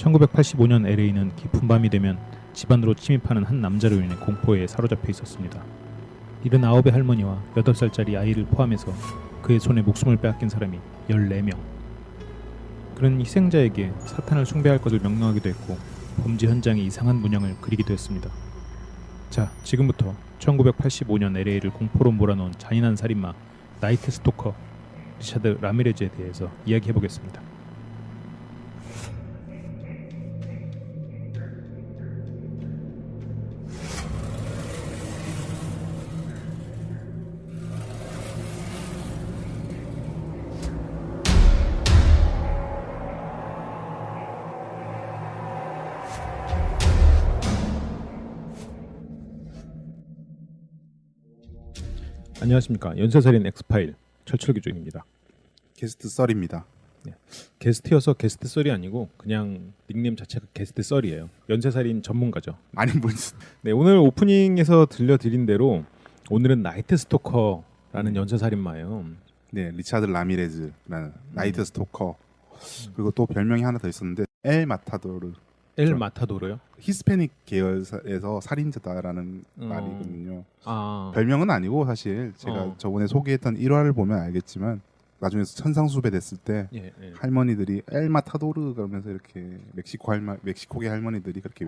1985년 LA는 깊은 밤이 되면 집안으로 침입하는 한 남자로 인해 공포에 사로잡혀 있었습니다. 79의 할머니와 8살짜리 아이를 포함해서 그의 손에 목숨을 빼앗긴 사람이 14명. 그는 희생자에게 사탄을 숭배할 것을 명령하기도 했고 범죄 현장에 이상한 문양을 그리기도 했습니다. 자, 지금부터 1985년 LA를 공포로 몰아넣은 잔인한 살인마 나이트 스토커 리차드 라미레즈에 대해서 이야기해보겠습니다. 안녕하십니까. 연쇄살인 엑스파일 철철기종입니다. 게스트 썰입니다. 네. 게스트여서 게스트 썰이 아니고 그냥 닉네임 자체가 게스트 썰이에요. 연쇄살인 전문가죠. 아니 뭐 네, 오늘 오프닝에서 들려드린 대로 오늘은 나이트 스토커라는 연쇄살인마예요. 네, 리차드 라미레즈라는 나이트 스토커. 그리고 또 별명이 하나 더 있었는데 엘 마타도르. 엘 마타도르요? 히스패닉 계열에서 살인자다라는 말이거든요. 아, 별명은 아니고 사실 제가 저번에 소개했던 1화를 보면 알겠지만 나중에 천상수배 됐을 때 예. 할머니들이 엘 마타도르 그러면서 이렇게 멕시코계 할머니들이 그렇게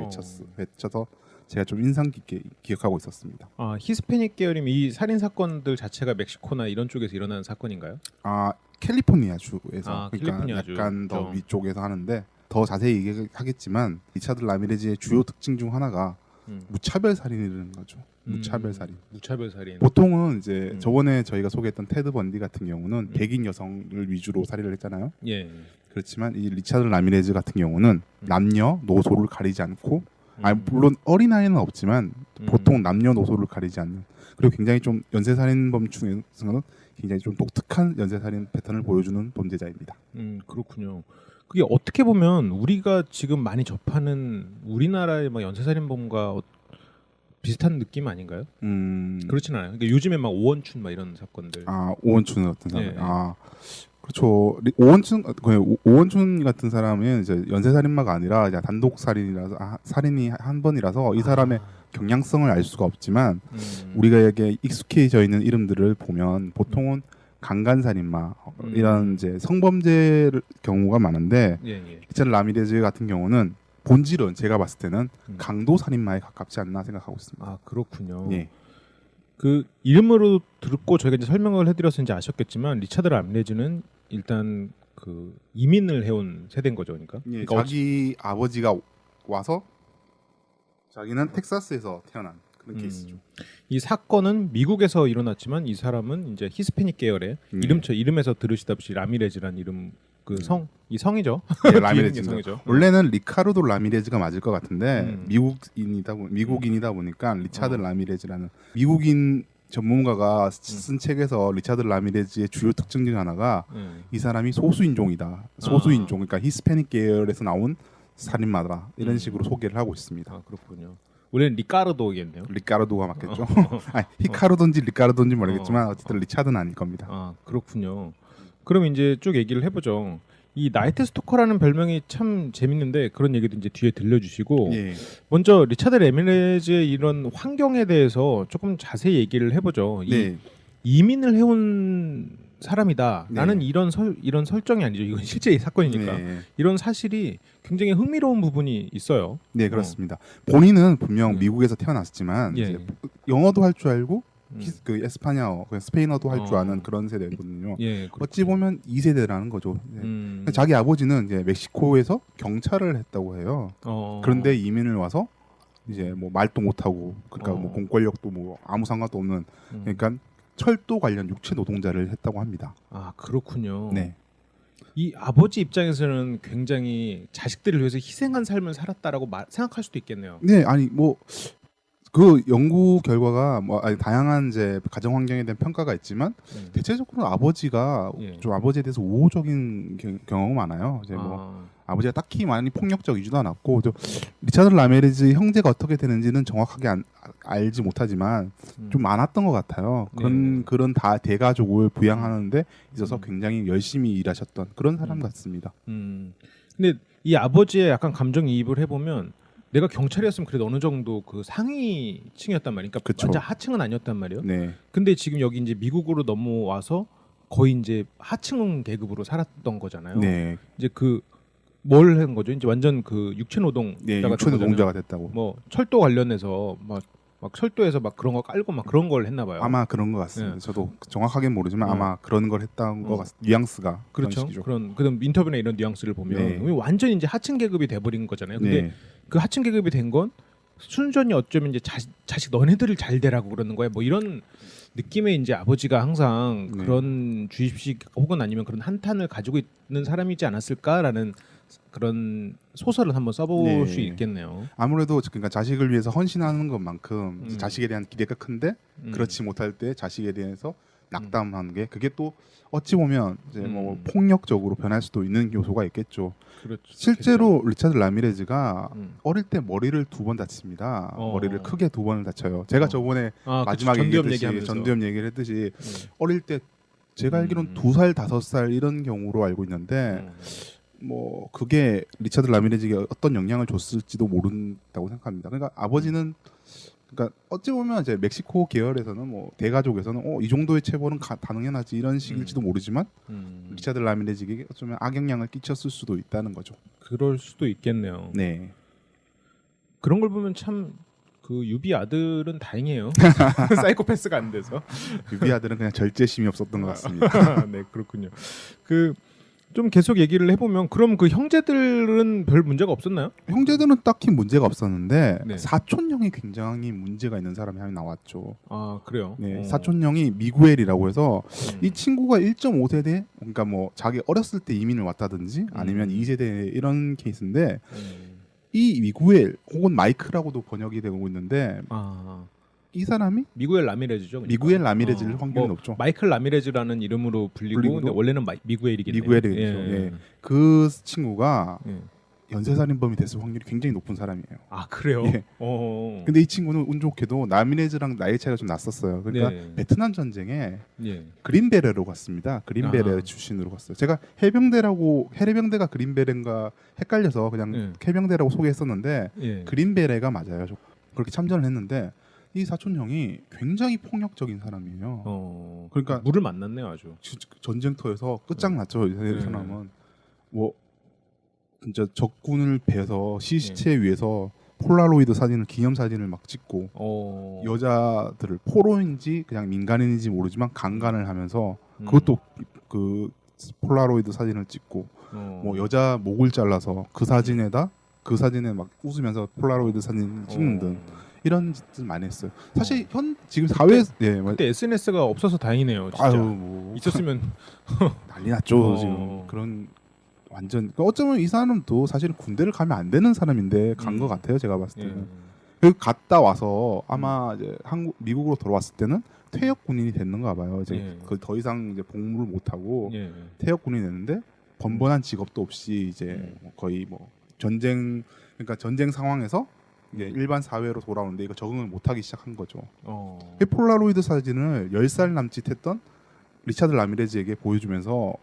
외쳐서 제가 좀 인상 깊게 기억하고 있었습니다. 아, 히스패닉 계열이면 이 살인 사건들 자체가 멕시코나 이런 쪽에서 일어나는 사건인가요? 아, 캘리포니아 주에서 아, 그러니까 캘리포니아 주. 약간 더 좀. 위쪽에서 하는데 더 자세히 얘기하겠지만 리차드 라미레즈의 주요 특징 중 하나가 무차별 살인이라는 거죠. 무차별 살인. 무차별 살인. 보통은 이제 저번에 저희가 소개했던 테드 번디 같은 경우는 백인 여성을 위주로 살인을 했잖아요. 예. 그렇지만 이 리차드 라미레즈 같은 경우는 남녀 노소를 가리지 않고 물론 어린아이는 없지만 보통 남녀 노소를 가리지 않는 그리고 굉장히 좀 연쇄살인범 중에서는 굉장히 좀 독특한 연쇄살인 패턴을 보여주는 범죄자입니다. 그렇군요. 그게 어떻게 보면 우리가 지금 많이 접하는 우리나라의 막 연쇄살인범과 비슷한 느낌 아닌가요? 그렇진 않아요. 그러니까 요즘에 막 오원춘 막 이런 사건들. 아, 오원춘 같은 사람. 예. 아, 그렇죠. 오원춘 같은 사람은 이제 연쇄살인마가 아니라 이제 단독 살인이라서 살인이 한 번이라서 이 사람의 경량성을 알 수가 없지만 우리가에게 익숙해져 있는 이름들을 보면 보통은 강간살인마 이런 이제 성범죄 경우가 많은데 리차드 라미레즈 같은 경우는 본질은 제가 봤을 때는 강도살인마에 가깝지 않나 생각하고 있습니다. 아, 그렇군요. 예. 그 이름으로 듣고 저희가 이제 설명을 해드려서 이제 아셨겠지만 리차드 라미레즈는 일단 그 이민을 해온 세대인 거죠, 그러니까. 예, 그러니까 자기 아버지가 와서 자기는 텍사스에서 태어난 그런 케이스죠. 이 사건은 미국에서 일어났지만 이 사람은 이제 히스패닉 계열의 이름에서 들으시다시피 라미레즈라는 이름 그 이 성이죠. 예, 라미레즈 성이죠. 원래는 리카르도 라미레즈가 맞을 것 같은데 미국인이다 보니까 리차드 라미레즈라는 미국인 전문가가 쓴 책에서 리차드 라미레즈의 주요 특징 중 하나가 이 사람이 소수인종이다. 소수인종 그러니까 히스패닉 계열에서 나온 살인마다 이런 식으로 소개를 하고 있습니다. 아, 그렇군요. 원래는 리카르도겠네요. 리카르도가 맞겠죠. 아니, 히카르도인지 리카르도인지 모르겠지만 어쨌든 리차드는 아닐 겁니다. 아, 그렇군요. 그럼 이제 쭉 얘기를 해보죠. 이 나이트 스토커라는 별명이 참 재밌는데 그런 얘기도 이제 뒤에 들려주시고 예. 먼저 리차드 라미레즈의 이런 환경에 대해서 조금 자세히 얘기를 해보죠. 네. 이민을 해온 사람이다. 네. 나는 이런 설정이 아니죠. 이건 실제 사건이니까. 네. 이런 사실이 굉장히 흥미로운 부분이 있어요. 네, 그렇습니다. 본인은 분명 미국에서 태어났지만 예. 이제 영어도 할 줄 알고 그 에스파냐어, 스페인어도 할 줄 아는 그런 세대거든요. 예, 어찌 보면 2세대라는 거죠. 네. 자기 아버지는 이제 멕시코에서 경찰을 했다고 해요. 그런데 이민을 와서 이제 뭐 말도 못하고 그러니까 뭐 공권력도 뭐 아무 상관도 없는 그러니까 철도 관련 육체 노동자를 했다고 합니다. 아, 그렇군요. 네. 이 아버지 입장에서는 굉장히 자식들을 위해서 희생한 삶을 살았다라고 생각할 수도 있겠네요. 네, 아니 뭐 그 연구 결과가 다양한 이제 가정 환경에 대한 평가가 있지만 대체적으로 아버지가 좀 아버지에 대해서 우호적인 경험이 많아요. 이제 뭐 아버지가 딱히 많이 폭력적이지도 않았고 리차드 라미레즈 형제가 어떻게 되는지는 정확하게 알지 못하지만 좀 많았던 것 같아요. 그런 다 대가족을 부양하는데 있어서 굉장히 열심히 일하셨던 그런 사람 같습니다. 근데 이 아버지의 약간 감정이입을 해보면 내가 경찰이었으면 그래도 어느 정도 그 상위층이었단 말이야. 그러니까 그쵸. 완전 하층은 아니었단 말이에요. 네. 근데 지금 여기 이제 미국으로 넘어와서 거의 이제 하층 계급으로 살았던 거잖아요. 네. 이제 그 뭘 한 거죠? 이제 완전 그 육체 노동자가 네. 된 육체 거잖아요. 노동자가 됐다고. 뭐 철도 관련해서 막 철도에서 막 그런 거 깔고 막 그런 걸 했나 봐요. 아마 그런 것 같습니다. 네. 저도 정확하게는 모르지만 어. 아마 그런 걸 했다는 것 어. 같습니다. 뉘앙스가 그렇죠. 그런 그런 인터뷰나 이런 뉘앙스를 보면 네. 완전 이제 하층 계급이 돼버린 거잖아요. 근데 네. 그 하층 계급이 된 건 순전히 어쩌면 이제 자식 너네들을 잘 되라고 그러는 거야. 뭐 이런 느낌의 이제 아버지가 항상 네. 그런 주입식 혹은 아니면 그런 한탄을 가지고 있는 사람이지 않았을까라는 그런 소설을 한번 써볼 네. 수 있겠네요. 아무래도 그러니까 자식을 위해서 헌신하는 것만큼 음. 자식에 대한 기대가 큰데 음. 그렇지 못할 때 자식에 대해서 낙담하는 게 그게 또 어찌 보면 이제 뭐 음. 폭력적으로 변할 수도 있는 요소가 있겠죠. 그렇죠. 실제로 리차드 라미레즈가 음. 어릴 때 머리를 2번 다칩니다. 어. 머리를 크게 2번을 다쳐요. 제가 어. 저번에 아, 마지막에 전두엽 얘기했듯이 얘기하면서. 전두엽 얘기를 했듯이 음. 어릴 때 제가 알기로는 2살, 5살 이런 경우로 알고 있는데 뭐 그게 리차드 라미레즈에게 어떤 영향을 줬을지도 모른다고 생각합니다. 그러니까 아버지는 그러니까 어찌 보면 이제 멕시코 계열에서는 뭐 대가족에서는 이 정도의 체벌은 당연하지 이런 식일지도 모르지만 리차드 라미레즈에게 어쩌면 악영향을 끼쳤을 수도 있다는 거죠. 그럴 수도 있겠네요. 네. 그런 걸 보면 참 그 유비 아들은 다행이에요. 사이코패스가 안 돼서. 유비 아들은 그냥 절제심이 없었던 것 같습니다. 네, 그렇군요. 그 좀 계속 얘기를 해보면 그럼 그 형제들은 별 문제가 없었나요? 형제들은 딱히 문제가 없었는데 네. 사촌 형이 굉장히 문제가 있는 사람이 한 명 나왔죠. 아, 그래요? 네, 사촌 형이 미구엘이라고 해서 음. 이 친구가 1.5세대 그러니까 뭐 자기 어렸을 때 이민을 왔다든지 아니면 2세대 이런 케이스인데 이 미구엘 혹은 마이크라고도 번역이 되고 있는데 아, 이 사람이 미구엘 라미레즈죠. 그러니까. 미구엘 라미레즈일 확률이 높죠. 마이클 라미레즈라는 이름으로 불리고 근데 원래는 미구엘이겠네요. 미구엘이죠. 예. 그 친구가 예. 연쇄살인범이 됐을 확률이 굉장히 높은 사람이에요. 아, 그래요? 예. 어. 근데 이 친구는 운 좋게도 라미레즈랑 나이 차이가 좀 났었어요. 그러니까 네. 베트남 전쟁에 예. 그린베레로 갔습니다. 그린베레 아. 출신으로 갔어요. 제가 해병대가 그린베레인가 헷갈려서 그냥 예. 해병대라고 소개했었는데 예. 그린베레가 맞아요. 그렇게 참전을 했는데 이 사촌 형이 굉장히 폭력적인 사람이에요. 그러니까 물을 만났네요, 아주. 전쟁터에서 끝장났죠. 이 네. 사람은 뭐 진짜 적군을 베서 시체 위에서 폴라로이드 사진을 기념 사진을 막 찍고 여자들을 포로인지 그냥 민간인인지 모르지만 강간을 하면서 그것도 그 폴라로이드 사진을 찍고 뭐 여자 목을 잘라서 그 사진에 막 웃으면서 폴라로이드 사진을 찍는 등 이런 짓들 많이 했어요. 사실 지금 사회 그때 SNS가 없어서 다행이네요. 진짜. 뭐 있었으면 난리 났죠. 지금 그런 완전 어쩌면 이 사람도 사실은 군대를 가면 안 되는 사람인데 간 것 같아요. 제가 봤을 때는. 그 갔다 와서 아마 이제 미국으로 돌아왔을 때는 퇴역 군인이 됐는가 봐요. 이제 그 더 이상 이제 복무를 못 하고 퇴역 군인이 됐는데 번번한 직업도 없이 이제 거의 뭐 전쟁 상황에서 이제 일반 사회로 돌아오는데 이거 적응을 못하기 시작한 거죠. 이 폴라로이드 사진을 10살 남짓했던 리차드 라미레즈에게 보여주면서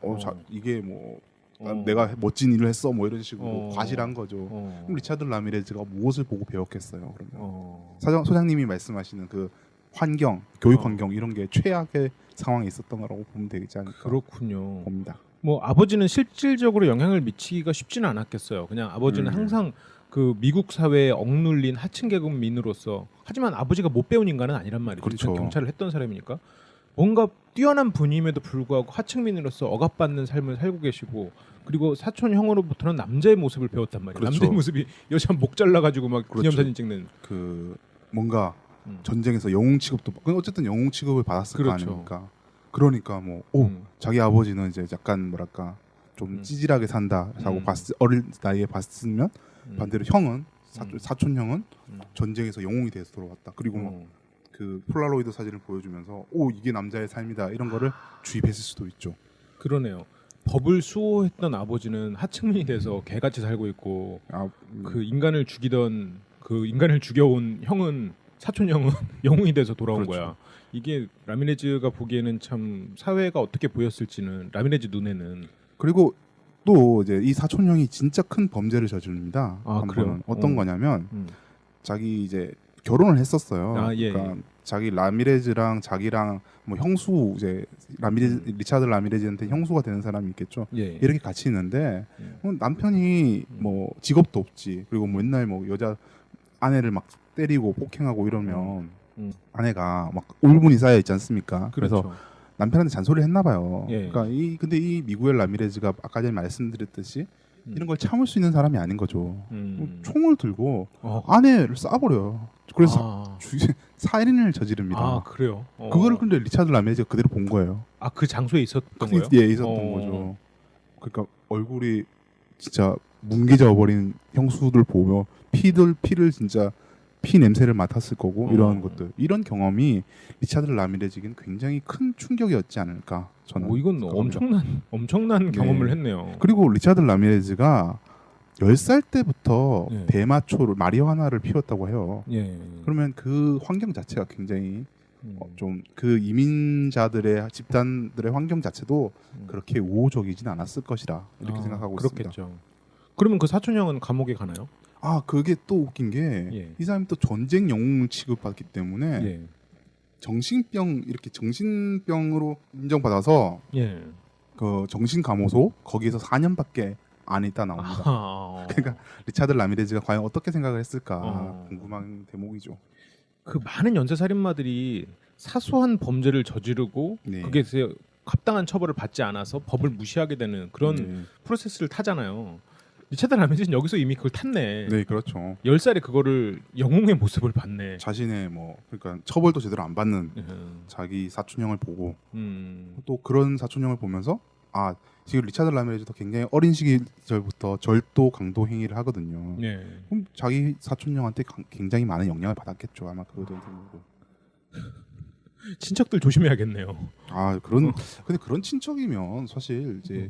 이게 뭐 내가 멋진 일을 했어 뭐 이런 식으로 과시한 거죠. 그럼 리차드 라미레즈가 무엇을 보고 배웠겠어요? 그러면 소장님이 말씀하시는 그 환경, 교육 환경 이런 게 최악의 상황에 있었던 거라고 보면 되지 않을까. 그렇군요. 봅니다. 뭐 아버지는 실질적으로 영향을 미치기가 쉽지는 않았겠어요. 그냥 아버지는 항상 그 미국 사회에 억눌린 하층 계급민으로서 하지만 아버지가 못 배운 인간은 아니란 말이죠. 그렇죠. 경찰을 했던 사람이니까 뭔가 뛰어난 분임에도 불구하고 하층민으로서 억압받는 삶을 살고 계시고 그리고 사촌 형으로부터는 남자의 모습을 배웠단 말이에요. 그렇죠. 남자의 모습이 여자 목 잘라가지고 막 기념사진 찍는 그 뭔가 전쟁에서 영웅 취급도 어쨌든 영웅 취급을 받았을 거 그렇죠. 아닙니까? 그러니까 뭐 자기 아버지는 이제 약간 뭐랄까 좀 찌질하게 산다라고 어릴 나이에 봤으면 반대로 형은 사촌 형은 전쟁에서 영웅이 돼서 돌아왔다. 그리고 뭐 그 폴라로이드 사진을 보여주면서 이게 남자의 삶이다 이런 거를 주입했을 수도 있죠. 그러네요. 법을 수호했던 아버지는 하층민이 돼서 개같이 살고 있고 그 인간을 죽이던 그 인간을 죽여온 형은 사촌 형은 영웅이 돼서 돌아온 그렇죠. 거야. 이게 라미레즈가 보기에는 참 사회가 어떻게 보였을지는 라미레즈 눈에는 그리고 또 이제 이 사촌 형이 진짜 큰 범죄를 저지릅니다. 아, 한 그래요? 번은 어떤 거냐면 음. 자기 이제 결혼을 했었어요. 아, 예, 그러니까 예. 자기 라미레즈랑 자기랑 뭐 형수 이제 리차드 라미레즈한테 형수가 되는 사람이 있겠죠. 예. 이렇게 같이 있는데 남편이 뭐 직업도 없지. 그리고 맨날 뭐 여자 아내를 막 때리고 폭행하고 이러면 아내가 막 울분이 쌓여 있지 않습니까? 그래서 그렇죠. 남편한테 잔소리를 했나 봐요. 예. 그러니까 근데 이 미구엘 라미레즈가 아까 전에 말씀드렸듯이 이런 걸 참을 수 있는 사람이 아닌 거죠. 총을 들고 아내를 쏴버려요. 그래서 살인을 저지릅니다. 아, 그래요. 그거를 근데 리차드 라미레즈가 그대로 본 거예요. 아, 그 장소에 있었던 거예요? 예, 있었던 거죠. 그러니까 얼굴이 진짜 뭉개져 버린 형수들 보며 피를 진짜 피 냄새를 맡았을 거고 이런 것들, 이런 경험이 리차드 라미레즈에겐 굉장히 큰 충격이었지 않을까 저는. 이건 엄청난 경험을 네. 했네요. 그리고 리차드 라미레즈가 10살 때부터 예. 대마초를 마리화나를 피웠다고 해요. 예. 그러면 그 환경 자체가 굉장히 좀 그 이민자들의 집단들의 환경 자체도 그렇게 우호적이진 않았을 것이라 이렇게 생각하고 그렇겠죠. 있습니다. 그러면 그 사촌 형은 감옥에 가나요? 아, 그게 또 웃긴 게 이 예. 사람이 또 전쟁 영웅을 취급받기 때문에 예. 정신병으로 인정받아서 예. 그 정신감호소 거기에서 4년밖에 안 있다 나옵니다. 그러니까 리차드 라미레즈가 과연 어떻게 생각을 했을까 궁금한 대목이죠. 그 많은 연쇄 살인마들이 사소한 범죄를 저지르고 네. 그게 합당한 처벌을 받지 않아서 법을 무시하게 되는 그런 네. 프로세스를 타잖아요. 리차드 라미레즈는 여기서 이미 그걸 탔네. 네, 그렇죠. 10살에 그거를 영웅의 모습을 봤네. 자신의 그러니까 처벌도 제대로 안 받는 자기 사촌형을 보고 또 그런 사촌형을 보면서 지금 리차드 라미레즈도 굉장히 어린 시절부터 절도 강도 행위를 하거든요. 네. 그럼 자기 사촌형한테 굉장히 많은 영향을 받았겠죠. 아마 그거도. 친척들 조심해야겠네요. 근데 그런 친척이면 사실 이제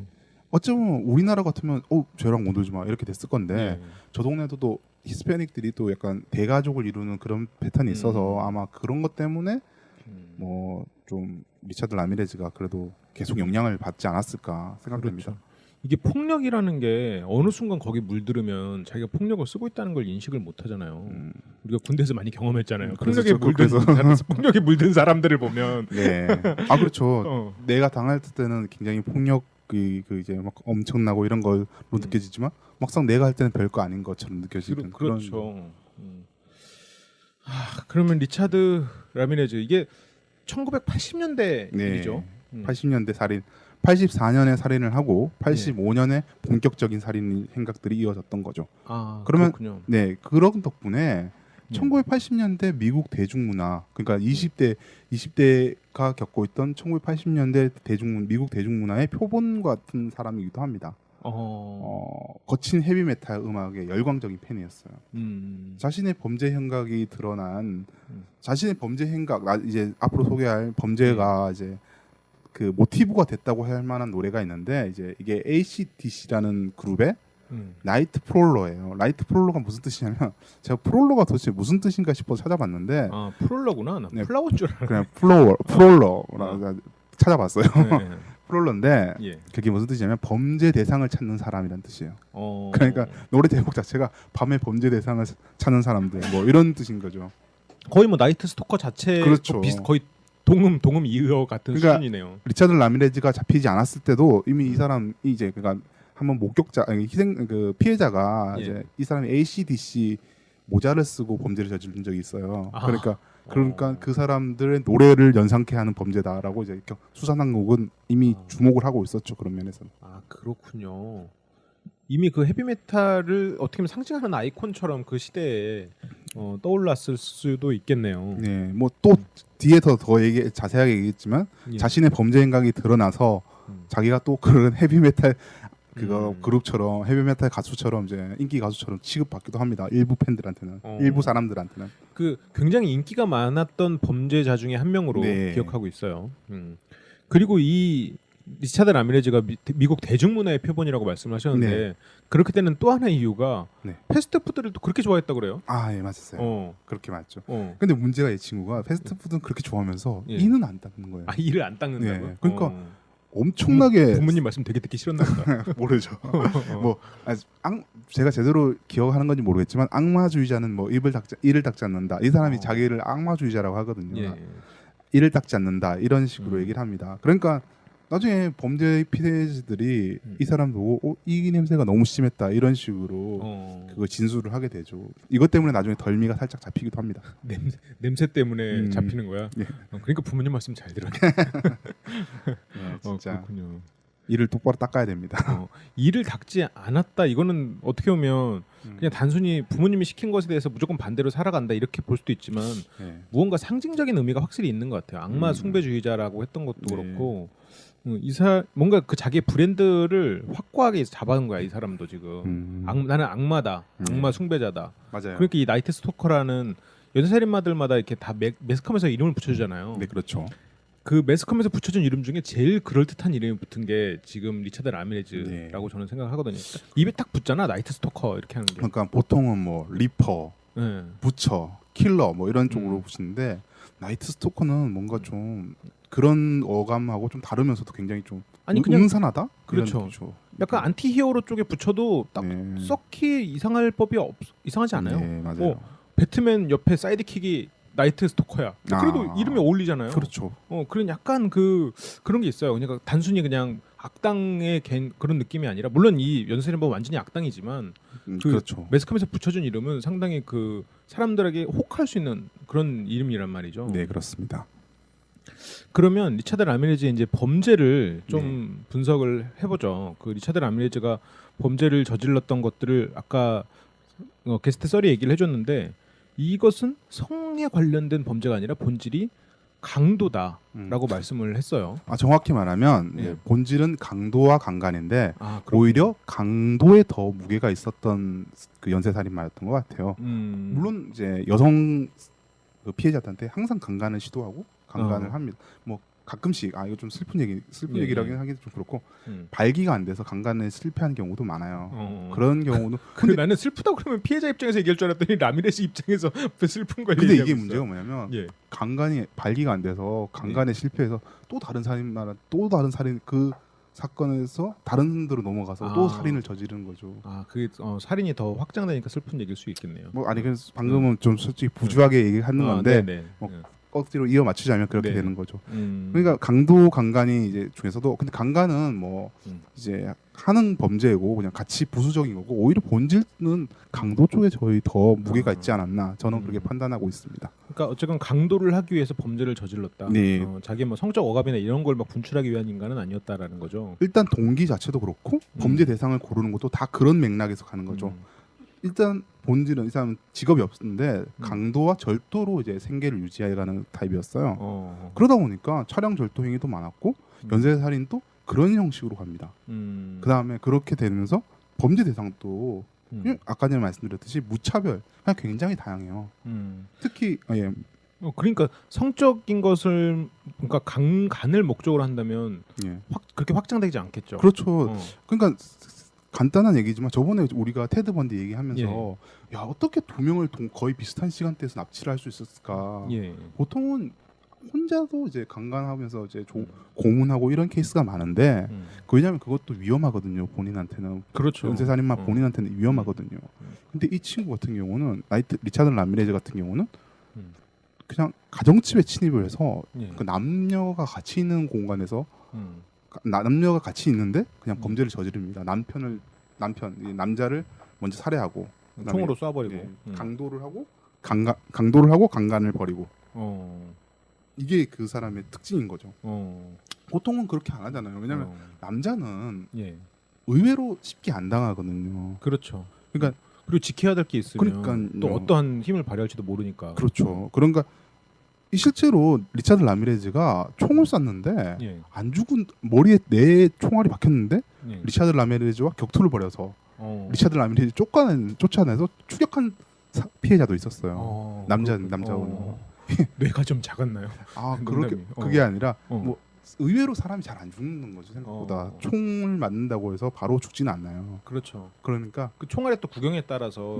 어쩌면 우리나라 같으면 쟤랑 못 놀지 마 이렇게 됐을 건데 네. 저 동네도 또 히스패닉들이 또 약간 대가족을 이루는 그런 패턴이 있어서 아마 그런 것 때문에 뭐 좀 리차드 라미레즈가 그래도 계속 영향을 받지 않았을까 생각됩니다. 그렇죠. 이게 폭력이라는 게 어느 순간 거기 물들으면 자기가 폭력을 쓰고 있다는 걸 인식을 못 하잖아요. 우리가 군대에서 많이 경험했잖아요. 폭력에 물든 사람들을 보면 네. 그렇죠. 내가 당할 때는 굉장히 폭력 이제 막 엄청나고 이런 걸로 느껴지지만 막상 내가 할 때는 별거 아닌 것처럼 느껴지는 그렇죠. 그러면 리차드 라미레즈 이게 1980년대 네. 일이죠. 80년대 살인, 84년에 살인을 하고 85년에 본격적인 살인 행각들이 이어졌던 거죠. 그러면 그렇군요. 네, 그런 덕분에 1980년대 미국 대중문화, 그러니까 20대가 겪고 있던 1980년대 미국 대중문화의 표본 같은 사람이기도 합니다. 거친 헤비메탈 음악의 열광적인 팬이었어요. 자신의 범죄 행각이 드러난 자신의 범죄 행각, 이제 앞으로 소개할 범죄가 이제 그 모티브가 됐다고 할 만한 노래가 있는데 이제 이게 AC/DC라는 그룹의 나이트 프롤러예요. 나이트 프롤러가 무슨 뜻이냐면 제가 프롤러가 도대체 무슨 뜻인가 싶어서 찾아봤는데 프롤러구나. 나 플라워인 줄 알았는데. 그냥 프롤러라고 찾아봤어요. 네. 프롤러인데 예. 그게 무슨 뜻이냐면 범죄 대상을 찾는 사람이란 뜻이에요. 그러니까 노래 제목 자체가 밤에 범죄 대상을 찾는 사람들 뭐 이런 뜻인 거죠. 거의 뭐 나이트 스토커 자체 그렇죠. 거의 동음 이어 같은 수준이네요. 리차드 라미레즈가 잡히지 않았을 때도 이미 이 사람이 이제 그러니까 한번 피해자가 이제 이 사람이 AC/DC 모자를 쓰고 범죄를 저지른 적이 있어요. 그러니까 그 사람들의 노래를 연상케 하는 범죄다라고 이제 수사당국은 이미 주목을 하고 있었죠. 그런 면에서는. 그렇군요. 이미 그 헤비메탈을 어떻게 보면 상징하는 아이콘처럼 그 시대에 떠올랐을 수도 있겠네요. 네, 뭐 또 뒤에 더 자세하게 얘기했지만 자신의 범죄 행각이 드러나서 자기가 또 그런 헤비메탈 그룹처럼 헤비메탈 가수처럼 이제 인기 가수처럼 취급받기도 합니다. 일부 팬들한테는, 일부 사람들한테는. 그 굉장히 인기가 많았던 범죄자 중에 한 명으로 기억하고 있어요. 그리고 이 리차드 라미레즈가 미국 대중문화의 표본이라고 말씀하셨는데 그렇게 되는 또 하나의 이유가 패스트푸드를 또 그렇게 좋아했다고 그래요? 예, 맞았어요. 그렇게 맞죠. 근데 문제가 이 친구가 패스트푸드는 그렇게 좋아하면서 예. 이는 안 닦는 거예요. 이를 안 닦는다고요? 그러니까 엄청나게 부모님 말씀 되게 듣기 싫었나 보다. 모르죠. 뭐 제가 제대로 기억하는 건지 모르겠지만 악마주의자는 뭐 이를 닦지 않는다. 이 사람이 자기를 악마주의자라고 하거든요. 예. 이를 닦지 않는다 이런 식으로 얘기를 합니다. 그러니까 나중에 범죄 피해자들이 이 사람 보고 이 냄새가 너무 심했다 이런 식으로 그거 진술을 하게 되죠. 이것 때문에 나중에 덜미가 살짝 잡히기도 합니다. 냄새 때문에 잡히는 거야. 예. 그러니까 부모님 말씀 잘 들어야 돼. 진짜 그렇군요. 이를 똑바로 닦아야 됩니다. 이를 닦지 않았다. 이거는 어떻게 보면 그냥 단순히 부모님이 시킨 것에 대해서 무조건 반대로 살아간다 이렇게 볼 수도 있지만 네. 무언가 상징적인 의미가 확실히 있는 것 같아요. 악마 숭배주의자라고 했던 것도 네. 그렇고 뭔가 그 자기의 브랜드를 확고하게 잡아온 거야. 이 사람도 지금 나는 악마다, 악마 숭배자다. 맞아요. 그러니까 이 나이트 스토커라는 연쇄살인마들마다 이렇게 다 매스컴에서 이름을 붙여주잖아요. 네, 그렇죠. 그 매스컴에서 붙여준 이름 중에 제일 그럴듯한 이름이 붙은 게 지금 리차드 라미레즈라고 저는 생각하거든요. 그러니까 입에 딱 붙잖아. 나이트 스토커 이렇게 하는 게. 그러니까 보통은 뭐 리퍼, 네. 부처, 킬러 뭐 이런 쪽으로 붙이는데 나이트 스토커는 뭔가 좀 그런 어감하고 좀 다르면서도 굉장히 좀 그냥 음산하다? 그렇죠. 약간 안티히어로 쪽에 붙여도 딱 썩히 이상하지 않아요. 네, 맞아요. 배트맨 옆에 사이드킥이 나이트 스토커야. 그래도 이름이 어울리잖아요. 그렇죠. 그런 약간 그런 게 있어요. 그러니까 단순히 그냥 악당의 그런 느낌이 아니라 물론 이 연쇄살인범은 완전히 악당이지만 그렇죠. 매스컴에서 붙여준 이름은 상당히 그 사람들에게 혹할 수 있는 그런 이름이란 말이죠. 네, 그렇습니다. 그러면 리차드 라미레즈의 이제 범죄를 좀 분석을 해보죠. 그 리차드 라미레즈가 범죄를 저질렀던 것들을 아까 게스트 썰이 얘기를 해줬는데 이것은 성에 관련된 범죄가 아니라 본질이 강도다라고 말씀을 했어요. 정확히 말하면 본질은 강도와 강간인데 오히려 강도에 더 무게가 있었던 그 연쇄살인마였던 것 같아요. 물론 이제 여성 그 피해자한테 항상 강간을 시도하고 강간을 합니다. 뭐 가끔씩 이거 좀 슬픈 얘기라긴 하기도 좀 그렇고 발기가 안 돼서 강간에 실패하는 경우도 많아요. 그런 경우는 근데 나는 슬프다고 그러면 피해자 입장에서 얘기할 줄 알았더니 라미레스 입장에서 슬픈 걸 근데 얘기하고 이게 있어요. 문제가 뭐냐면 강간이 발기가 안 돼서 강간에 실패해서 또 다른 살인 그 사건에서 다른 분들로 넘어가서 또 살인을 저지르는 거죠. 그게 살인이 더 확장되니까 슬픈 얘기일 수 있겠네요. 그래서 방금은 좀 솔직히 부주하게 얘기하는 건데 억지로 이어 맞추자면 그렇게 되는 거죠. 그러니까 강도 강간이 이제 중에서도 근데 강간은 뭐 이제 하는 범죄고 그냥 같이 부수적인 거고 오히려 본질은 강도 쪽에 저희 더 무게가 있지 않았나 저는 그렇게 판단하고 있습니다. 그러니까 어쨌건 강도를 하기 위해서 범죄를 저질렀다. 네. 자기 뭐 성적 억압이나 이런 걸 막 분출하기 위한 인간은 아니었다라는 거죠. 일단 동기 자체도 그렇고 범죄 대상을 고르는 것도 다 그런 맥락에서 가는 거죠. 일단 본질은 이 사람은 직업이 없는데 강도와 절도로 이제 생계를 유지해가는 타입이었어요. 그러다 보니까 차량 절도 행위도 많았고 연쇄살인도 그런 형식으로 갑니다. 그 다음에 그렇게 되면서 범죄 대상도 아까 전에 말씀드렸듯이 무차별, 그냥 굉장히 다양해요. 특히 그러니까 성적인 것을 그러니까 강간을 목적으로 한다면 그렇게 확장되지 않겠죠. 그렇죠. 그러니까 간단한 얘기지만 저번에 우리가 테드 번디 얘기하면서 야 어떻게 두 명을 거의 비슷한 시간대에서 납치를 할 수 있었을까? 보통은 혼자도 이제 강간하면서 이제 고문하고 이런 케이스가 많은데 왜냐하면 그것도 위험하거든요. 본인한테는 그렇죠. 연쇄살인마 본인한테는 위험하거든요. 근데 이 친구 같은 경우는 리차드 라미레즈 같은 경우는 그냥 가정집에 침입을 해서 그 남녀가 같이 있는 공간에서 남녀가 같이 있는데 그냥 범죄를 저지릅니다. 남자를 먼저 살해하고 총으로 쏴버리고 강도를 하고 강간을 벌이고 이게 그 사람의 특징인 거죠. 보통은 그렇게 안 하잖아요. 왜냐하면 남자는 의외로 쉽게 안 당하거든요. 그렇죠. 그러니까 그리고 지켜야 될 게 있으면 또 어떠한 힘을 발휘할지도 모르니까. 그렇죠. 그러니까 실제로 리차드 라미레즈가 총을 쐈는데 안 죽은 머리에 네 총알이 박혔는데 리차드 라미레즈와 격투를 벌여서 리차드 라미레즈 쫓아내서 추격한 피해자도 있었어요. 남자분. 뇌가 좀 작았나요? 그게 아니라 뭐 의외로 사람이 잘 안 죽는 거죠. 생각보다 총을 맞는다고 해서 바로 죽지는 않나요. 그렇죠. 그러니까 그 총알의 또 구경에 따라서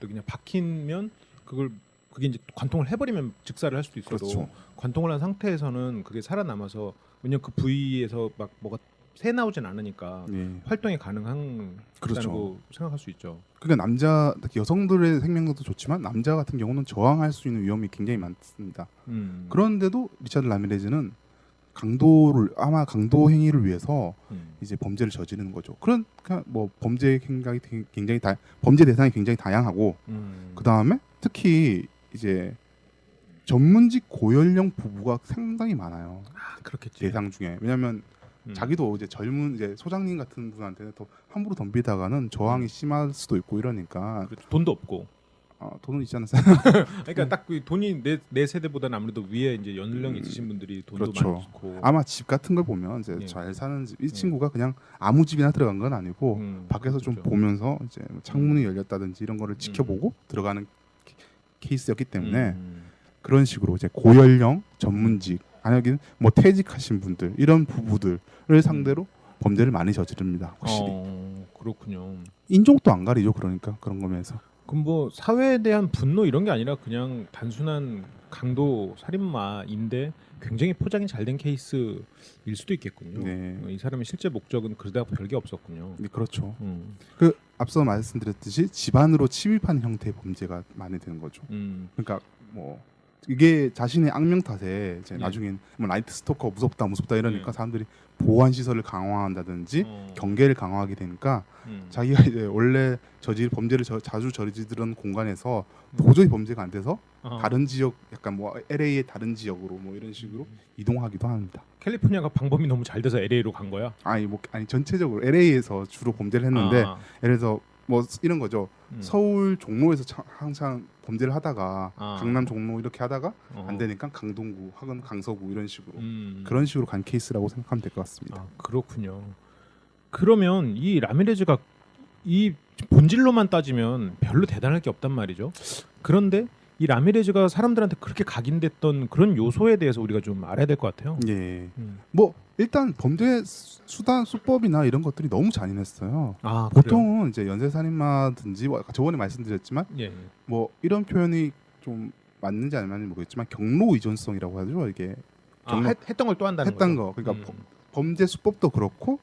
또 그냥 박히면 그게 이제 관통을 해버리면 즉사를 할 수도 있어도 관통을 한 상태에서는 그게 살아남아서 왜냐면 그 부위에서 막 뭐가 새 나오진 않으니까 예. 활동이 가능한 그렇죠. 다고 생각할 수 있죠. 그러니까 남자 특히 여성들의 생명도 좋지만 남자 같은 경우는 저항할 수 있는 위험이 굉장히 많습니다. 그런데도 리차드 라미레즈는 강도 행위를 위해서 이제 범죄를 저지르는 거죠. 그러니까 뭐 범죄 범죄 대상이 굉장히 다양하고 그 다음에 특히 이제 전문직 고연령 부부가 상당히 많아요. 그렇겠지. 대상 중에. 왜냐하면 자기도 이제 젊은 이제 소장님 같은 분한테는 더 함부로 덤비다가는 저항이 심할 수도 있고 이러니까. 그렇죠. 돈도 없고. 돈은 있지 않았어요? 그러니까 딱 그 돈이 내 세대보다는 아무래도 위에 이제 연령이 있으신 분들이 돈도 그렇죠. 많고. 아마 집 같은 걸 보면 이제 예. 잘 사는 집. 이 친구가 그냥 아무 집이나 들어간 건 아니고 밖에서 좀 그렇죠. 보면서 이제 창문이 열렸다든지 이런 거를 지켜보고 들어가는 케이스였기 때문에 그런 식으로 이제 고연령 전문직 아니면 뭐 퇴직하신 분들 이런 부부들을 상대로 범죄를 많이 저지릅니다. 확실히. 그렇군요. 인종도 안 가리죠. 그러니까 그런 거면서. 그럼 뭐 사회에 대한 분노 이런 게 아니라 그냥 단순한 강도 살인마인데 굉장히 포장이 잘 된 케이스일 수도 있겠군요. 네. 이 사람의 실제 목적은 그러다 별게 없었군요. 네, 그렇죠. 음. 그 앞서 말씀드렸듯이 집안으로 침입하는 형태의 범죄가 많이 되는 거죠. 그러니까 뭐 이게 자신의 악명 탓에 이제 예. 나중엔 뭐 나이트 스토커 무섭다 이러니까 예. 사람들이 보안 시설을 강화한다든지 경계를 강화하게 되니까 자기가 이제 원래 범죄를 자주 저지르던 공간에서 도저히 범죄가 안 돼서 다른 지역 약간 뭐 LA의 다른 지역으로 뭐 이런 식으로 이동하기도 합니다. 캘리포니아가 방범이 너무 잘 돼서 LA로 간 거야? 아니 전체적으로 LA에서 주로 범죄를 했는데 예를 들어서 뭐 이런 거죠. 서울 종로에서 항상 범죄를 하다가 강남 종로 이렇게 하다가 안 되니까 강동구 혹은 강서구 이런 식으로 그런 식으로 간 케이스라고 생각하면 될 것 같습니다. 그렇군요. 그러면 이 라미레즈가 이 본질로만 따지면 별로 대단할 게 없단 말이죠. 그런데 이 라미레즈가 사람들한테 그렇게 각인됐던 그런 요소에 대해서 우리가 좀 알아야 될 것 같아요. 예. 뭐 일단 범죄 수법이나 이런 것들이 너무 잔인했어요. 보통은 이제 연쇄살인마든지 저번에 말씀드렸지만 예. 뭐 이런 표현이 좀 맞는지 안 맞는지 모르겠지만 경로 의존성이라고 하죠. 이게 했던 걸 또 한다는 했던 거죠? 거. 그러니까 범죄 수법도 그렇고,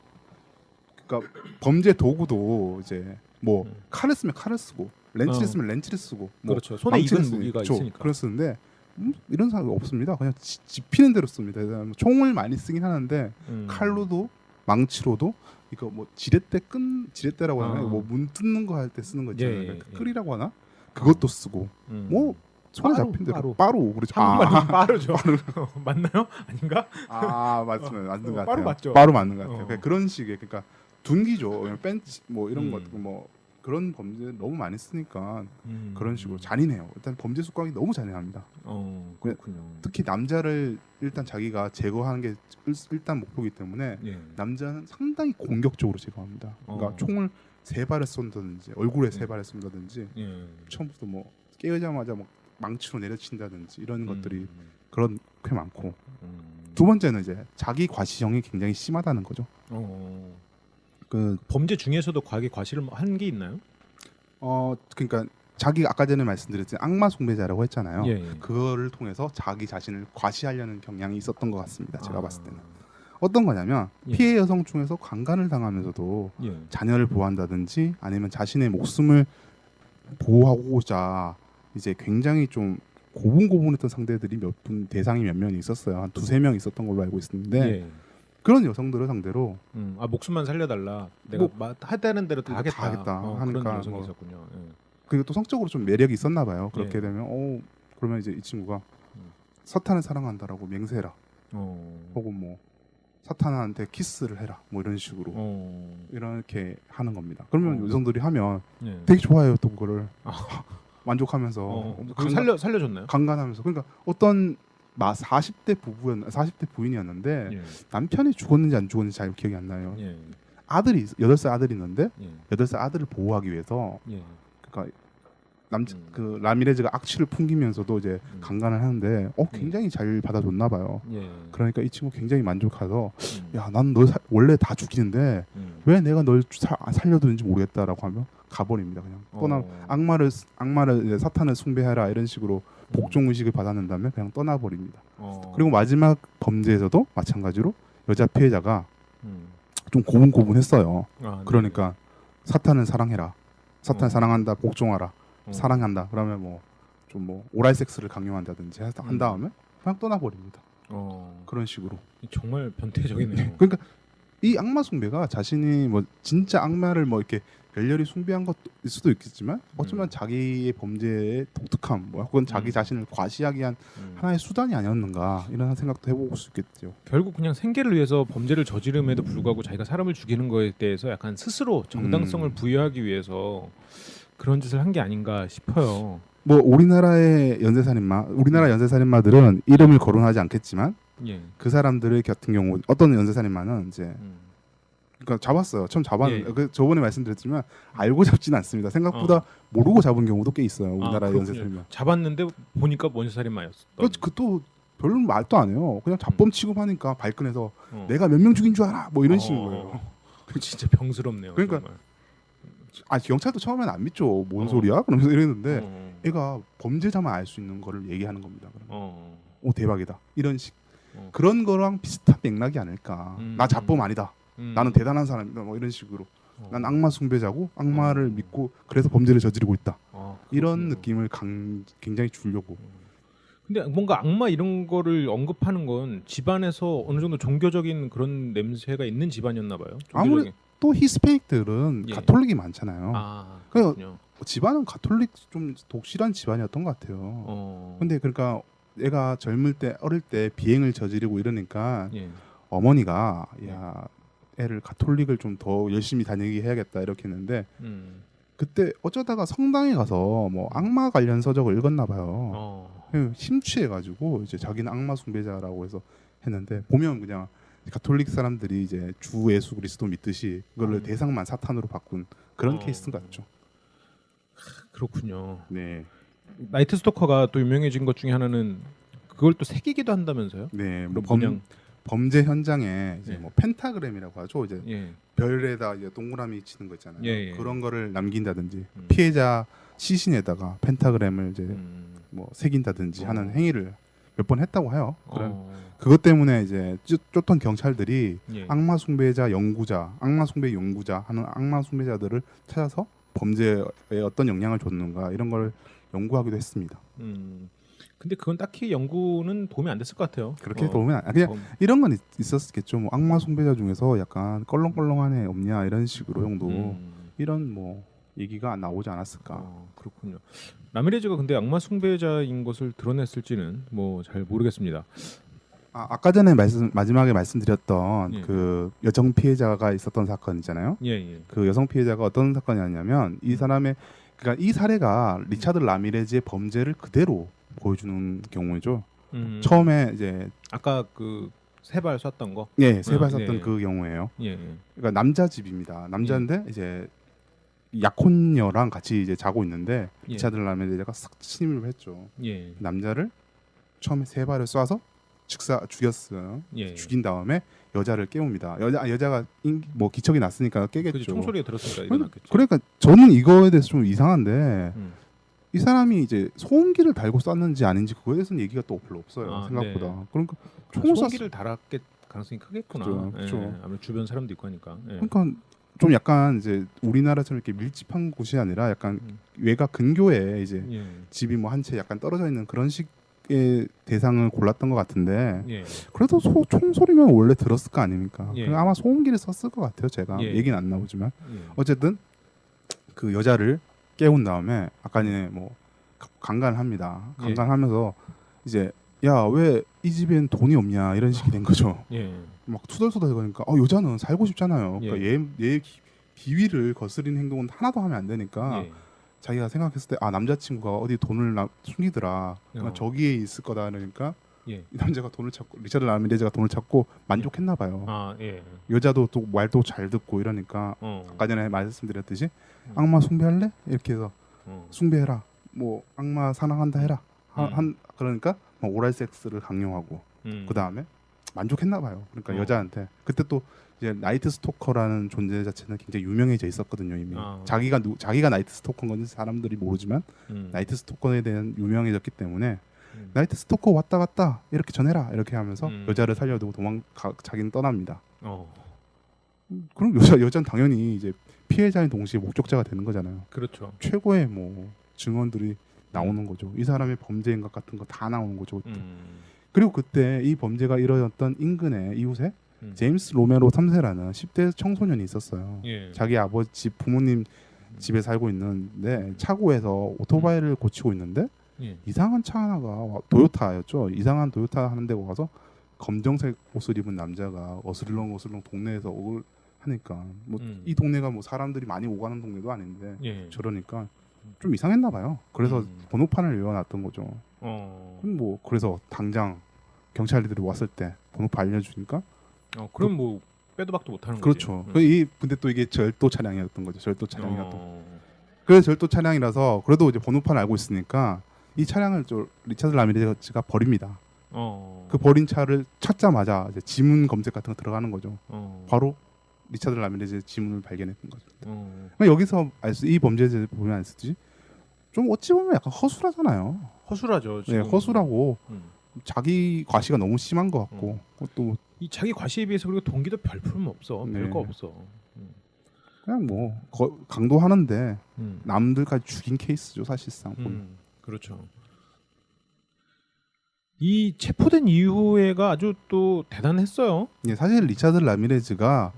그러니까 범죄 도구도 이제 뭐 칼을 쓰면 칼을 쓰고 렌치를 쓰면 렌치를 쓰고 뭐 그렇죠. 손에 익은 무기가 있으니까. 그렇는데 이런 사람이 없습니다. 그냥 집히는 대로 씁니다. 총을 많이 쓰긴 하는데 칼로도 망치로도 이거 뭐 지렛대라고 하나 뭐 문 뜯는 거 할 때 쓰는 거 있잖아요. 그러니까 끌이라고 하나 그것도 쓰고 뭐 손에 잡힌 대로 빠루 그렇죠. 빠르죠. 맞나요? 아닌가? 맞습니다. 맞는 것 같아요. 빠루 맞죠. 빠루 맞는 것 같아요. 그런 식의 그러니까 둔기죠. 벤치 뭐 이런 것 뭐 그런 범죄 너무 많이 쓰니까 그런 식으로 잔인해요. 일단 범죄 수법이 너무 잔인합니다. 그렇군요. 특히 남자를 일단 자기가 제거하는 게 일단 목표이기 때문에 남자는 상당히 공격적으로 제거합니다. 그러니까 총을 3발을 쏜다든지 얼굴에 3발을 쏜다든지 처음부터 뭐 깨우자마자 막 망치로 내려친다든지 이런 것들이 그런 꽤 많고 두 번째는 이제 자기 과시형이 굉장히 심하다는 거죠. 그 범죄 중에서도 과시를 한 게 있나요? 그러니까 자기 아까 전에 말씀드렸듯이 악마 숭배자라고 했잖아요. 예. 그거를 통해서 자기 자신을 과시하려는 경향이 있었던 것 같습니다. 제가 봤을 때는 어떤 거냐면 피해 여성 중에서 강간을 당하면서도 자녀를 보호한다든지 아니면 자신의 목숨을 보호하고자 이제 굉장히 좀 고분고분했던 상대들이 대상이 몇 명이 있었어요. 한 2-3명 있었던 걸로 알고 있는데 그런 여성들을 상대로 목숨만 살려달라. 내가 하다는 대로 다 하겠다. 하니까 그런 여성이 있었군요. 그리고 또 성적으로 좀 매력이 있었나 봐요. 그렇게 되면 그러면 이제 이 친구가 사탄을 사랑한다라고 맹세해라. 혹은 뭐 사탄한테 키스를 해라. 뭐 이런 식으로 이렇게 하는 겁니다. 그러면 여성들이 하면 되게 좋아해요. 또 그거를 만족하면서 살려줬나요? 강간하면서. 그러니까 어떤 40대 부인이었는데 남편이 죽었는지 안 죽었는지 잘 기억이 안 나요. 아들이 8살 아들이 있는데 8살 아들을 보호하기 위해서 그러니까 그 라미레즈가 악취를 풍기면서도 이제 강간을 하는데 굉장히 잘 받아줬나 봐요. 그러니까 이 친구 굉장히 만족해서 야, 난 너 원래 다 죽이는데 왜 내가 널 살려두는지 모르겠다라고 하면 가버립니다. 그냥 악마를 이제 사탄을 숭배하라 이런 식으로 복종 의식을 받았는 다음에 그냥 떠나버립니다. 그리고 마지막 범죄에서도 마찬가지로 여자 피해자가 음. 좀 고분고분했어요. 아, 그러니까 사탄을 사랑해라, 사탄 어. 사랑한다, 복종하라, 네. 사랑한다. 그러면 뭐 좀 뭐 오랄 섹스를 강요한다든지 한 다음에 그냥 떠나버립니다. 그런 식으로. 정말 변태적이네요. 그러니까 이 악마 숭배가 자신이 뭐 진짜 악마를 뭐 이렇게 열렬히 숭배한 것일 수도 있겠지만 어쩌면 자기의 범죄의 독특함, 뭐 혹은 자기 자신을 과시하기 위한 하나의 수단이 아니었는가 이런 생각도 해볼 수 있겠죠. 결국 그냥 생계를 위해서 범죄를 저지름에도 불구하고 자기가 사람을 죽이는 거에 대해서 약간 스스로 정당성을 부여하기 위해서 그런 짓을 한 게 아닌가 싶어요. 뭐 우리나라의 우리나라 연쇄살인마들은 이름을 거론하지 않겠지만 예. 그 사람들의 같은 경우 어떤 연쇄살인마는 이제 그러니까 잡았어요. 처음 잡았는데 예. 그 저번에 말씀드렸지만 알고 잡지는 않습니다. 생각보다 모르고 잡은 경우도 꽤 있어요. 우리나라 그렇군요. 연쇄살인마. 잡았는데 보니까 원시살인마였어. 그또 별로 말도 안 해요. 그냥 잡범 취급하니까 발끈해서 어. 내가 몇 명 죽인 줄 알아. 뭐 이런 식인 거예요. 진짜 병스럽네요. 그러니까 정말. 경찰도 처음에는 안 믿죠. 뭔 소리야? 그러면서 이랬는데 어. 얘가 범죄자만 알 수 있는 거를 얘기하는 겁니다. 그러면. 어. 오 대박이다. 이런 식 어. 그런 거랑 비슷한 맥락이 아닐까. 나 잡범 아니다. 나는 대단한 사람이다. 뭐 이런 식으로. 난 악마 숭배자고 악마를 믿고 그래서 범죄를 저지르고 있다. 이런 느낌을 굉장히 주려고. 근데 뭔가 악마 이런 거를 언급하는 건 집안에서 어느 정도 종교적인 그런 냄새가 있는 집안이었나 봐요. 아무래도 또 히스패닉들은 예. 가톨릭이 많잖아요. 그렇군요. 집안은 가톨릭 좀 독실한 집안이었던 것 같아요. 근데 그러니까 애가 어릴 때 비행을 저지르고 이러니까 예. 어머니가 야 애를 가톨릭을 좀 더 열심히 다니게 해야겠다 이렇게 했는데 그때 어쩌다가 성당에 가서 뭐 악마 관련 서적을 읽었나 봐요. 심취해가지고 이제 자기는 악마 숭배자라고 해서 했는데 보면 그냥 가톨릭 사람들이 이제 주 예수 그리스도 믿듯이 그걸 대상만 사탄으로 바꾼 그런 케이스 같죠. 그렇군요. 네. 나이트 스토커가 또 유명해진 것 중에 하나는 그걸 또 새기기도 한다면서요? 네. 뭐 그냥 범죄 현장에 이제 예. 뭐 펜타그램이라고 하죠. 이제 예. 별에다 이제 동그라미 치는 거 있잖아요. 예, 예. 그런 거를 남긴다든지 피해자 시신에다가 펜타그램을 이제 뭐 새긴다든지 하는 행위를 몇 번 했다고 해요. 그것 때문에 이제 쫓던 경찰들이 예. 악마 숭배자 연구자, 악마 숭배 연구자 하는 악마 숭배자들을 찾아서 범죄에 어떤 영향을 줬는가 이런 걸 연구하기도 했습니다. 근데 그건 딱히 연구는 도움이 안 됐을 것 같아요. 그렇게 보면 그냥 이런 건 있었겠죠. 뭐 악마 숭배자 중에서 약간 껄렁껄렁한 애 없냐 이런 식으로 정도 이런 뭐 얘기가 나오지 않았을까. 그렇군요. 라미레즈가 근데 악마 숭배자인 것을 드러냈을지는 뭐 잘 모르겠습니다. 아까 전에 마지막에 말씀드렸던 예. 그 여성 피해자가 있었던 사건 있잖아요. 예. 그 여성 피해자가 어떤 사건이었냐면 이 사람의 그러니까 이 사례가 리차드 라미레즈의 범죄를 그대로 보여주는 경우죠. 처음에 이제 아까 그 세 발 쐈던 거. 세 발 쐈던 예. 그 경우예요. 예. 그러니까 남자 집입니다. 남자인데 이제 약혼녀랑 같이 이제 자고 있는데 예. 리차드 라미레즈가 싹 침입을 했죠. 예. 남자를 처음에 세 발을 쏴서 죽였어요. 예. 죽인 다음에 여자를 깨웁니다. 여자가 뭐 기척이 났으니까 깨겠죠. 그죠. 총소리가 들었으니까 일어났겠죠. 그러니까 저는 이거에 대해서 좀 이상한데 음. 이 사람이 이제 소음기를 달고 쐈는지 아닌지 그거에 대해서는 얘기가 또 별로 없어요. 생각보다. 네. 그러니까 총을 소음기를 달았을 가능성이 크겠구나. 그죠. 예. 아무래도 주변 사람도 있고 하니까. 예. 그러니까 좀 약간 이제 우리나라처럼 이렇게 밀집한 곳이 아니라 약간 외곽 근교에 이제 예. 집이 뭐 한 채 약간 떨어져 있는 그런 식의 대상을 골랐던 것 같은데 예. 그래도 총소리면 원래 들었을 거 아닙니까? 예. 그러니까 아마 소음기를 썼을 것 같아요. 제가 예. 얘기는 안 나오지만 예. 어쨌든 그 여자를 깨운 다음에 아까 전에 뭐 강간을 합니다. 강간하면서 이제 야 왜 이 집엔 돈이 없냐 이런 식이 된 거죠. 예. 막 투덜투덜 거니까 여자는 살고 싶잖아요. 그러니까 얘 비위를 거스리는 행동은 하나도 하면 안 되니까 예. 자기가 생각했을 때 남자친구가 어디 돈을 숨기더라. 그러니까 저기에 있을 거다. 그러니까 예. 이 남자가 돈을 찾고 리차드 라미레즈가 돈을 찾고 만족했나 봐요. 예. 여자도 또 말도 잘 듣고 이러니까 아까 전에 말씀드렸듯이 악마 숭배할래? 이렇게 해서 숭배해라. 뭐 악마 사랑한다 해라. 그러니까 뭐 오랄 섹스를 강요하고 그 다음에 만족했나 봐요. 그러니까 여자한테 그때 또 이제 나이트 스토커라는 존재 자체는 굉장히 유명해져 있었거든요 이미. 자기가 나이트 스토커인 건지 사람들이 모르지만 나이트 스토커에 대한 유명해졌기 때문에 나이트 스토커 왔다 갔다 이렇게 전해라 이렇게 하면서 음. 여자를 살려두고 자기는 떠납니다. 어. 그럼 여자는 당연히 이제 피해자인 동시에 목격자가 되는 거잖아요. 그렇죠. 최고의 뭐 증언들이 나오는 거죠. 이 사람의 범죄 행각 같은 거 다 나오는 거죠. 그리고 그때 이 범죄가 이뤄졌던 인근의 이웃에 제임스 로메로 3세라는 10대 청소년이 있었어요. 예. 자기 아버지 집 부모님 집에 살고 있는데 차고에서 오토바이를 고치고 있는데 예. 이상한 차 하나가 도요타였죠. 이상한 도요타 하는 데 가서 검정색 옷을 입은 남자가 어슬렁 동네에서 하니까 뭐 이 동네가 뭐 사람들이 많이 오가는 동네도 아닌데 예. 저러니까 좀 이상했나 봐요. 그래서 번호판을 외워놨던 거죠. 뭐 그래서 당장 경찰들이 왔을 때 번호판 알려주니까 그럼 뭐 빼도 박도 못하는 거지. 그렇죠. 근데 또 이게 절도 차량이었던 거죠. 절도 차량이었던. 그래서 절도 차량이라서 그래도 이제 번호판 알고 있으니까 이 차량을 리차드 라미레즈가 버립니다. 그 버린 차를 찾자마자 이제 지문 검색 같은 거 들어가는 거죠. 바로 리차드 라미레즈의 지문을 발견했던 거죠. 그러니까 여기서 이 범죄를 보면 안 쓰지? 좀 어찌 보면 약간 허술하잖아요. 허술하죠. 지금. 네, 허술하고 자기 과시가 너무 심한 것 같고 또 이 자기 과시에 비해서 그리고 동기도 별품 없어. 네. 별거 없어. 그냥 뭐 강도하는데 남들까지 죽인 케이스죠 사실상. 그렇죠. 이 체포된 이후에가 아주 또 대단했어요. 예, 사실 리차드 라미레즈가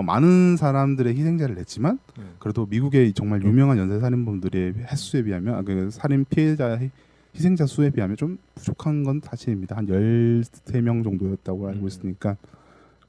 많은 사람들의 희생자를 냈지만 그래도 미국의 정말 유명한 연쇄살인범들의 횟수에 비하면 그 살인 피해자 희생자 수에 비하면 좀 부족한 건 사실입니다. 한 13명 정도였다고 알고 있으니까.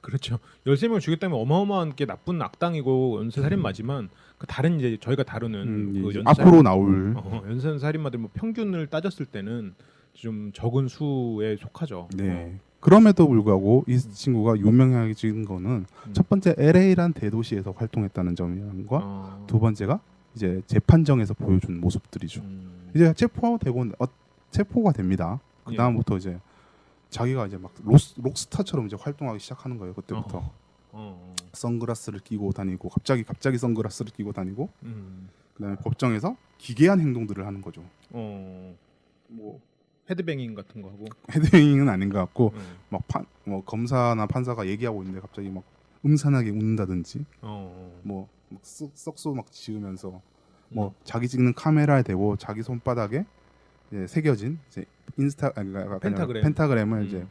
그렇죠. 13명 죽였다면 어마어마한 게 나쁜 악당이고 연쇄살인마지만 그 다른 이제 저희가 다루는 그 앞으로 나올 연쇄살인마들 뭐 평균을 따졌을 때는 좀 적은 수에 속하죠. 네. 그럼에도 불구하고 이 친구가 유명해진 거는 첫 번째 LA란 대도시에서 활동했다는 점과 두 번째가 이제 재판정에서 보여준 모습들이죠. 이제 체포가 됩니다. 그 다음부터 이제 자기가 이제 막 록스타처럼 이제 활동하기 시작하는 거예요. 그때부터 선글라스를 끼고 다니고 갑자기 선글라스를 끼고 다니고 그다음에 법정에서 기괴한 행동들을 하는 거죠. 뭐 헤드뱅잉 같은 거 하고 헤드뱅잉은 아닌 것 같고 막 검사나 판사가 얘기하고 있는데 갑자기 막 음산하게 웃는다든지 뭐 썩소 막 지으면서 뭐 자기 찍는 카메라에 대고 자기 손바닥에 이제 새겨진 이제 펜타그램을 이제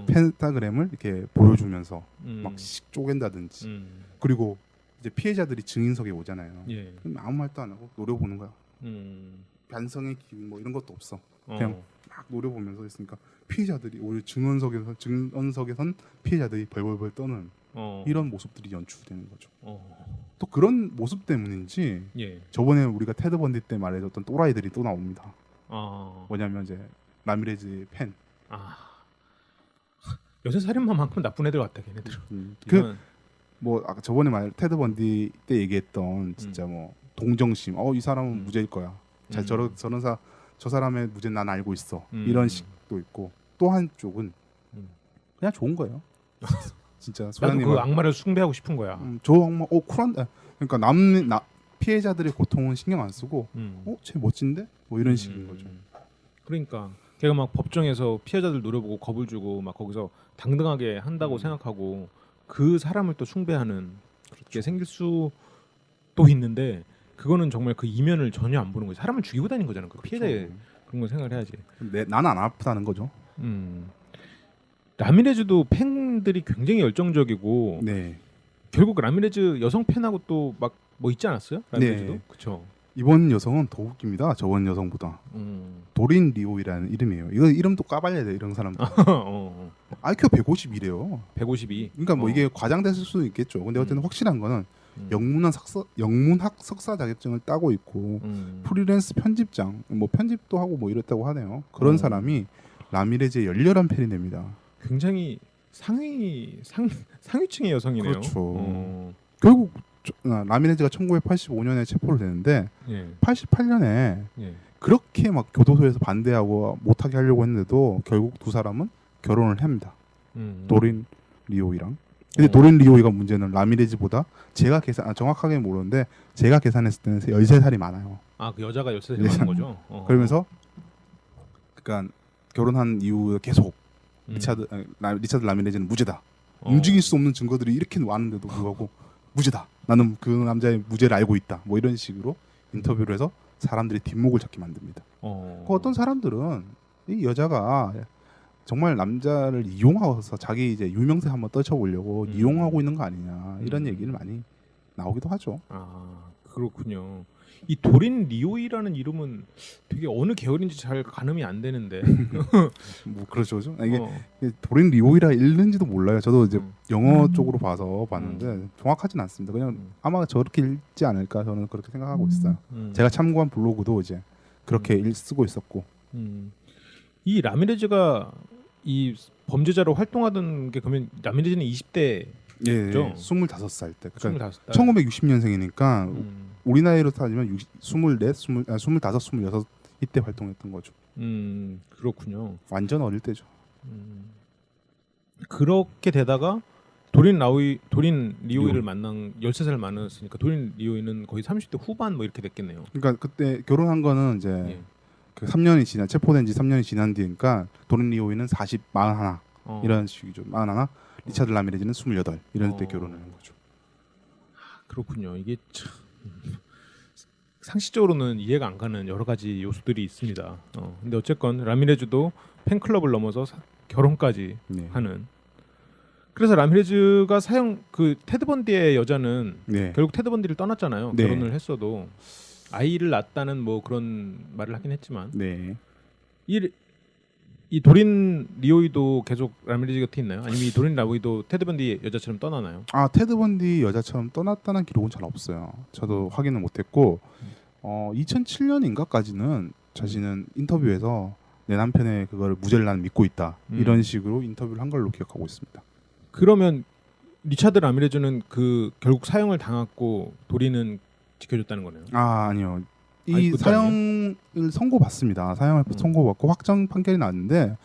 펜타그램을 이렇게 보여주면서 막 씩 쪼갠다든지 그리고 이제 피해자들이 증인석에 오잖아요. 예. 그럼 아무 말도 안 하고 노려보는 거야. 반성의 기운 뭐 이런 것도 없어. 그냥 막 노려보면서 있으니까 피해자들이 오히려 증언석에선 피해자들이 벌벌벌 떠는 이런 모습들이 연출되는 거죠. 또 그런 모습 때문인지 저번에 우리가 테드 번디 때 말해줬던 또라이들이 또 나옵니다. 뭐냐면 이제 라미레즈의 팬. 연쇄살인마만큼 나쁜 애들 같다 걔네들은. 뭐 아까 저번에 테드 번디 때 얘기했던 진짜 뭐 동정심. 이 사람은 무죄일 거야. 저 사람의 무죄 난 알고 있어. 이런 식도 있고 또 한쪽은 그냥 좋은 거예요. 진짜 나도 그 악마를 숭배하고 싶은 거야. 저 악마 쿨한데. 그러니까 피해자들의 고통은 신경 안 쓰고 쟤 멋진데? 뭐 이런 식인 거죠. 그러니까 걔가 막 법정에서 피해자들 노려보고 겁을 주고 막 거기서 당당하게 한다고 생각하고 그 사람을 또 숭배하는 게 생길 수도 있는데 그거는 정말 그 이면을 전혀 안 보는 거지. 사람을 죽이고 다닌 거잖아. 그 피해자의 그런 걸 생각을 해야지. 나는 안 아프다는 거죠. 라미레즈도 팬들이 굉장히 열정적이고 결국 라미레즈 여성 팬하고 또 막 뭐 있지 않았어요? 라미레즈도? 그렇죠. 이번 여성은 더 웃깁니다. 저번 여성보다. 도린 리오이라는 이름이에요. 이거 이름도 까발려야 돼. 이런 사람들. IQ 150이래요. 152. 그러니까 뭐 이게 과장됐을 수도 있겠죠. 근데 어쨌든 확실한 거는 영문학 석사 자격증을 따고 있고 프리랜스 편집장, 뭐 편집도 하고 뭐 이랬다고 하네요. 그런 사람이 라미레즈의 열렬한 팬이 됩니다. 굉장히 상위층의 여성이네요. 그렇죠. 결국 라미레즈가 1985년에 체포를 되는데 88년에 그렇게 막 교도소에서 반대하고 못하게 하려고 했는데도 결국 두 사람은 결혼을 합니다. 도린 리오이랑. 근데 도린 리오이가 문제는 라미레즈보다 제가 정확하게 모르는데 제가 계산했을 때는 13살이 많아요. 그 여자가 13살이 많은 거죠? 그러면서 그러니까 결혼한 이후 계속 리차드 라미레즈는 무죄다. 움직일 수 없는 증거들이 이렇게 많은데도 불구하고 무죄다. 나는 그 남자의 무죄를 알고 있다. 뭐 이런 식으로 인터뷰를 해서 사람들이 뒷목을 잡게 만듭니다. 어떤 사람들은 이 여자가 정말 남자를 이용하고서 자기 이제 유명세 한번 떨쳐보려고 이용하고 있는 거 아니냐 이런 얘기를 많이 나오기도 하죠. 아 그렇군요. 이 도린 리오이라는 이름은 되게 어느 계열인지 잘 가늠이 안 되는데. 뭐 그렇죠. 이게 도린 리오이라 읽는지도 몰라요. 저도 이제 영어 쪽으로 봐서 봤는데 정확하진 않습니다. 그냥 아마 저렇게 읽지 않을까 저는 그렇게 생각하고 있어요. 제가 참고한 블로그도 이제 그렇게 쓰고 있었고. 이 라미레즈가 이 범죄자로 활동하던 게 그러면 라미레즈는 20대 예, 죠? 25살 때. 그러니까 25살. 1960년생이니까 우리 나이로 따지면 24, 25, 26 이때 활동했던 거죠. 그렇군요. 완전 어릴 때죠. 그렇게 되다가 도린 리오이를 만난 13살 많았으니까 도린 리오이는 거의 30대 후반 뭐 이렇게 됐겠네요. 그러니까 그때 결혼한 거는 이제 예. 그 3년이 지난 체포된 지 3년이 지난 뒤니까 도린 리오이는 41 이런 식이죠. 41 리차드 라미레즈는 28 이럴 때 결혼을 한 거죠. 그렇군요. 이게 참 상식적으로는 이해가 안 가는 여러 가지 요소들이 있습니다. 근데 어쨌건 라미레즈도 팬클럽을 넘어서 결혼까지 네. 하는. 그래서 라미레즈가 그 테드 번디의 여자는 네. 결국 테드 번디를 떠났잖아요. 네. 결혼을 했어도 아이를 낳았다는 뭐 그런 말을 하긴 했지만 네. 이 도린 리오이도 계속 라미레즈 곁에 있나요? 아니면 이 도린 리오이도 테드 번디 여자처럼 떠나나요? 아 테드 번디 여자처럼 떠났다는 기록은 잘 없어요. 저도 확인을 못했고 2007년인가까지는 자신은 인터뷰에서 내 남편의 그걸 무죄를 난 믿고 있다 이런 식으로 인터뷰를 한 걸로 기억하고 있습니다. 그러면 리차드 라미레즈는 그 결국 사형을 당했고 도린은 지켜줬다는 거네요. 아 아니요. 이 아니, 사형을 선고받습니다. 사형을 선고받고 확정 판결이 났는데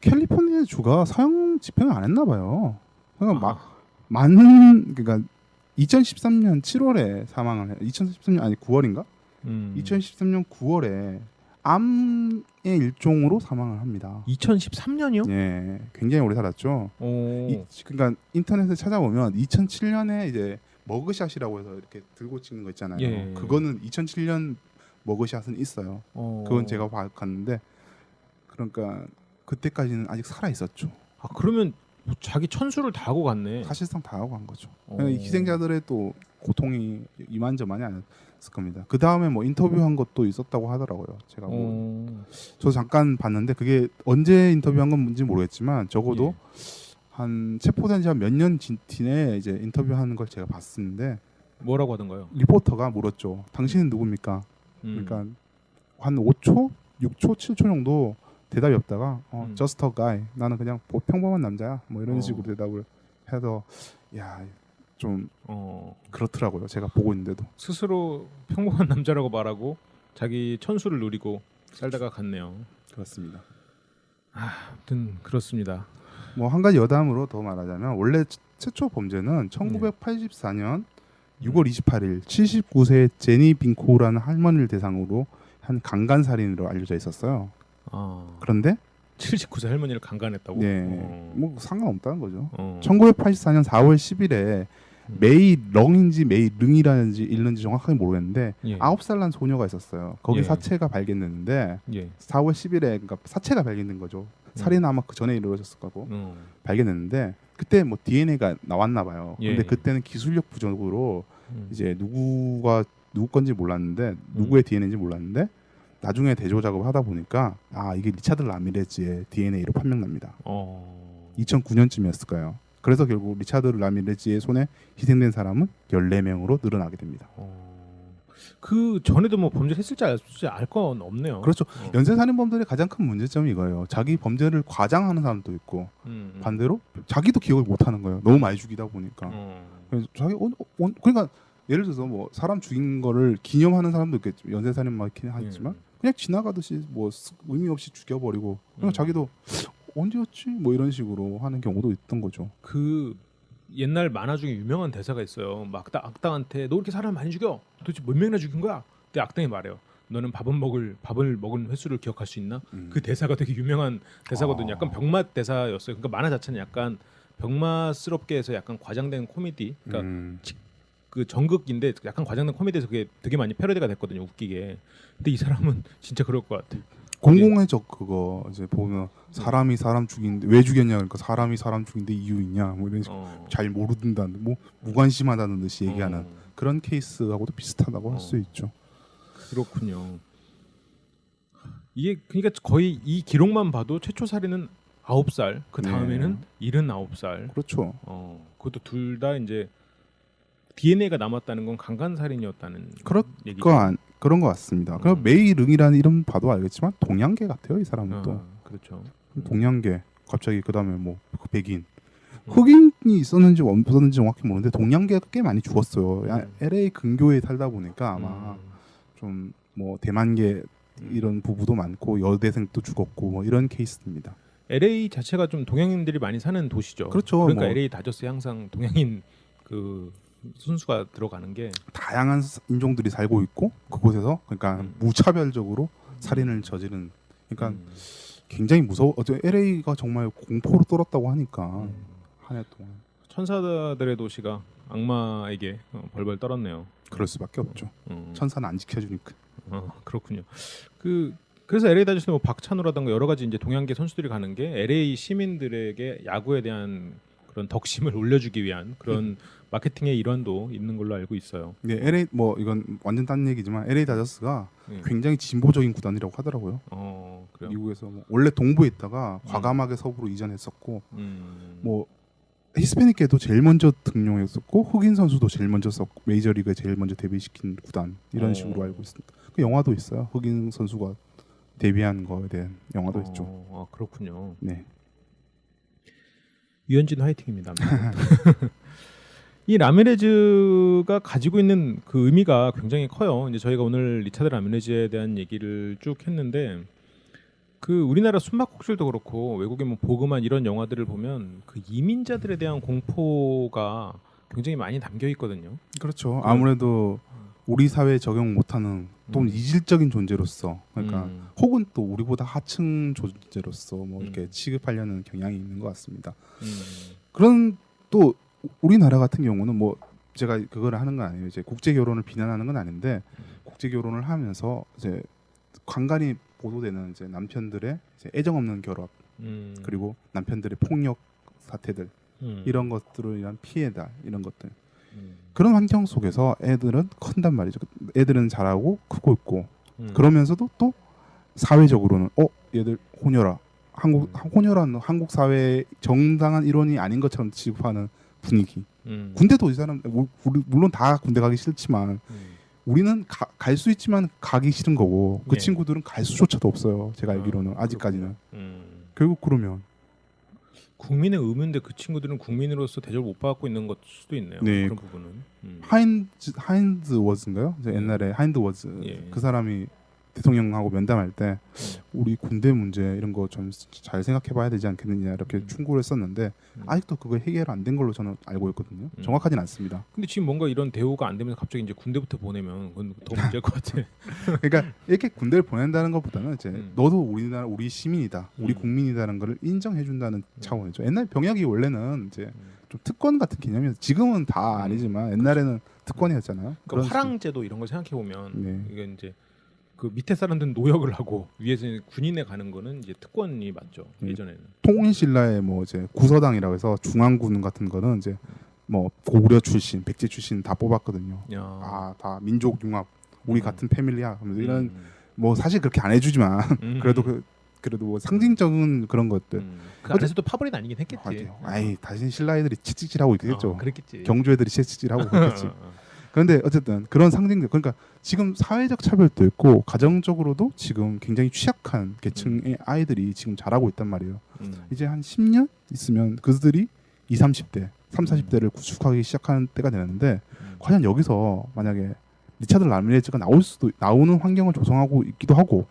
캘리포니아 주가 사형 집행을 안 했나 봐요. 그러니까 그러니까 2013년 7월에 사망을 2013년 아니 9월인가? 2013년 9월에 암의 일종으로 사망을 합니다. 2013년이요? 예, 굉장히 오래 살았죠. 그러니까 인터넷에 찾아보면 2007년에 이제 머그샷이라고 해서 이렇게 들고 찍는 거 있잖아요. 예. 그거는 2007년 머그샷은 있어요. 그건 제가 봤는데 그러니까 그때까지는 아직 살아 있었죠. 아 그러면 뭐 자기 천수를 다 하고 갔네. 사실상 다 하고 간 거죠. 이 희생자들의 또 고통이 이만저만이 아니었을 겁니다. 그 다음에 뭐 인터뷰한 것도 있었다고 하더라고요. 제가 저 잠깐 봤는데 그게 언제 인터뷰한 건지 모르겠지만 적어도 한 체포된 지 한 몇 년 뒤에 이제 인터뷰하는 걸 제가 봤었는데 뭐라고 하던가요? 리포터가 물었죠. 당신은 누굽니까? 그러니까 한 5초, 6초, 7초 정도 대답이 없다가 just a guy. 나는 그냥 평범한 남자야. 뭐 이런 식으로 대답을 해서 야, 좀 그렇더라고요. 제가 보고 있는데도 스스로 평범한 남자라고 말하고 자기 천수를 누리고 살다가 갔네요. 그렇습니다. 아무튼 그렇습니다. 뭐 한 가지 여담으로 더 말하자면 원래 최초 범죄는 1984년 6월 28일 79세 제니 빙코라는 할머니를 대상으로 한 강간 살인으로 알려져 있었어요. 그런데 79세 할머니를 강간했다고? 네, 뭐 상관없다는 거죠. 1984년 4월 10일에 메이 렁인지 메이 릉이라는지 읽는지 정확하게 모르겠는데 9살 난 소녀가 있었어요. 거기 사체가 발견됐는데 4월 10일에 그러니까 사체가 발견된 거죠. 살인은 아마 그 전에 이루어졌을 거고 발견했는데 그때 뭐 DNA가 나왔나 봐요. 근데 그때는 기술력 부족으로 이제 누구 건지 몰랐는데 누구의 DNA인지 몰랐는데 나중에 대조 작업을 하다 보니까 이게 리차드 라미레즈의 DNA로 판명납니다. 2009년쯤이었을 거예요. 그래서 결국 리차드 라미레즈의 손에 희생된 사람은 14명으로 늘어나게 됩니다. 그 전에도 뭐 범죄를 했을지 알 건 없네요. 그렇죠. 연쇄살인범들의 가장 큰 문제점이 이거예요. 자기 범죄를 과장하는 사람도 있고 반대로 자기도 기억을 못하는 거예요. 너무 많이 죽이다 보니까. 그래서 자기 그러니까 예를 들어서 뭐 사람 죽인 거를 기념하는 사람도 있겠죠. 연쇄살인마긴 하지만 그냥 지나가듯이 뭐 의미 없이 죽여버리고 그냥 자기도 언제였지? 뭐 이런 식으로 하는 경우도 있던 거죠. 그 옛날 만화 중에 유명한 대사가 있어요. 막 악당한테 너 이렇게 사람 많이 죽여? 도대체 몇 명이나 죽인 거야? 근데 악당이 말해요. 너는 밥을 먹은 횟수를 기억할 수 있나? 그 대사가 되게 유명한 대사거든요. 약간 병맛 대사였어요. 그러니까 만화 자체는 약간 병맛스럽게 해서 약간 과장된 코미디. 그러니까 그 정극인데 약간 과장된 코미디에서 그게 되게 많이 패러디가 됐거든요. 웃기게. 근데 이 사람은 진짜 그럴 것 같아. 공공의 적 그거 이제 보면 사람이 사람 죽이는데 왜 죽였냐 그러니까 사람이 사람 죽이는데 이유 있냐 뭐 이런 식으로 잘 모르는다는 뭐 무관심하다는 듯이 얘기하는 그런 케이스하고도 비슷하다고 할 수 있죠. 그렇군요. 이게 그러니까 거의 이 기록만 봐도 최초 살인은 9살, 그 다음에는 79살. 그렇죠. 그것도 둘 다 이제 DNA가 남았다는 건 강간 살인이었다는 얘기죠. 그런 것 같습니다. 그럼 메이릉이라는 이름 봐도 알겠지만 동양계 같아요. 이 사람은 또. 그렇죠. 동양계. 갑자기 그다음에 뭐 백인. 흑인이 있었는지 없었는지 정확히 모르는데 동양계가 꽤 많이 죽었어요. LA 근교에 살다 보니까 아마 좀 뭐 대만계 이런 부부도 많고 여대생도 죽었고 뭐 이런 케이스입니다. LA 자체가 좀 동양인들이 많이 사는 도시죠. 그렇죠. 그러니까 뭐 LA 다저스에 항상 동양인 그 순수가 들어가는 게 다양한 인종들이 살고 있고 그곳에서 그러니까 무차별적으로 살인을 저지른 그러니까 굉장히 무서워. 어제 LA가 정말 공포로 떨었다고 하니까 한 해 동안 천사들의 도시가 악마에게 벌벌 떨었네요. 그럴 수밖에 없죠. 천사는 안 지켜주니까. 그렇군요. 그래서 LA 다저스는 뭐 박찬호라든가 여러 가지 이제 동양계 선수들이 가는 게 LA 시민들에게 야구에 대한 그런 덕심을 올려주기 위한 그런 마케팅의 일환도 있는 걸로 알고 있어요. 네, LA 뭐 이건 완전 딴 얘기지만 LA 다저스가 굉장히 진보적인 구단이라고 하더라고요. 그래요? 미국에서 뭐 원래 동부에 있다가 과감하게 서부로 이전했었고 뭐 히스패닉계도 제일 먼저 등용했었고 흑인 선수도 제일 먼저 썼고 메이저리그에 제일 먼저 데뷔시킨 구단 이런 식으로 알고 있습니다. 그 영화도 있어요. 흑인 선수가 데뷔한 거에 대한 영화도 있죠. 그렇군요. 네. 유현진 화이팅입니다. 이 라미레즈가 가지고 있는 그 의미가 굉장히 커요. 이제 저희가 오늘 리차드 라미레즈에 대한 얘기를 쭉 했는데 그 우리나라 숨바꼭질도 그렇고 외국의 뭐 보그만 이런 영화들을 보면 그 이민자들에 대한 공포가 굉장히 많이 담겨 있거든요. 그렇죠. 아무래도 우리 사회에 적용 못하는 또는 이질적인 존재로서 그러니까 혹은 또 우리보다 하층 존재로서 뭐 이렇게 취급하려는 경향이 있는 것 같습니다. 그런 또 우리나라 같은 경우는 뭐 제가 그거를 하는 건 아니에요. 이제 국제 결혼을 비난하는 건 아닌데 국제 결혼을 하면서 이제 간간히 보도되는 이제 남편들의 이제 애정 없는 결합 그리고 남편들의 폭력 사태들 이런 것들을 위한 피해다 이런 것들 그런 환경 속에서 애들은 큰단 말이죠. 애들은 자라고 크고 있고 그러면서도 또 사회적으로는 얘들 혼혈아 혼혈한 한국 사회의 정당한 일원이 아닌 것처럼 취급하는 분위기. 군대도 이 사람 물론 다 군대 가기 싫지만 우리는 갈 수 있지만 가기 싫은 거고 그 친구들은 갈 수조차도 없어요. 제가 알기로는 아직까지는. 결국 그러면 국민의 의무인데 그 친구들은 국민으로서 대접을 못 받고 있는 것 수도 있네요. 네. 그런 부분은. 하인드 워즈인가요? 옛날에 하인드 워즈 그 사람이 대통령하고 면담할 때 우리 군대 문제 이런 거 좀 잘 생각해봐야 되지 않겠느냐 이렇게 충고를 했었는데 아직도 그거 해결 안 된 걸로 저는 알고 있거든요. 정확하진 않습니다. 근데 지금 뭔가 이런 대우가 안 되면서 갑자기 이제 군대부터 보내면 그건 더 문제일 것 같아. 그러니까 이렇게 군대를 보낸다는 것보다는 이제 너도 우리나라 우리 시민이다, 우리 국민이다라는 걸 인정해준다는 차원이죠. 옛날 병역이 원래는 이제 좀 특권 같은 개념이었어요. 지금은 다 아니지만 옛날에는 특권이었잖아요. 그러니까 화랑제도 이런 걸 생각해 보면 이게 이제 그 밑에 사람들은 노역을 하고 위에서 군인에 가는 거는 이제 특권이 맞죠. 예전에는 통일신라의 뭐 이제 구서당이라고 해서 중앙군 같은 거는 이제 뭐 고구려 출신, 백제 출신 다 뽑았거든요. 다 민족 융합, 우리 같은 패밀리야. 이런 뭐 사실 그렇게 안 해주지만 그래도 뭐 상징적인 그런 것들. 그 안에서도 파벌이 나뉘긴 했겠지. 다시 신라 애들이 채찍질하고 있겠죠. 그랬겠지. 경주 애들이 채찍질하고 그랬겠지. 그런데 어쨌든 그런 상징들 그러니까 지금 사회적 차별도 있고 가정적으로도 지금 굉장히 취약한 계층의 아이들이 지금 자라고 있단 말이에요. 이제 한 10년 있으면 그들이 20, 30대, 30, 40대를 구축하기 시작하는 때가 되는데 과연 여기서 만약에 리차드 라미레즈가 나오는 환경을 조성하고 있기도 하고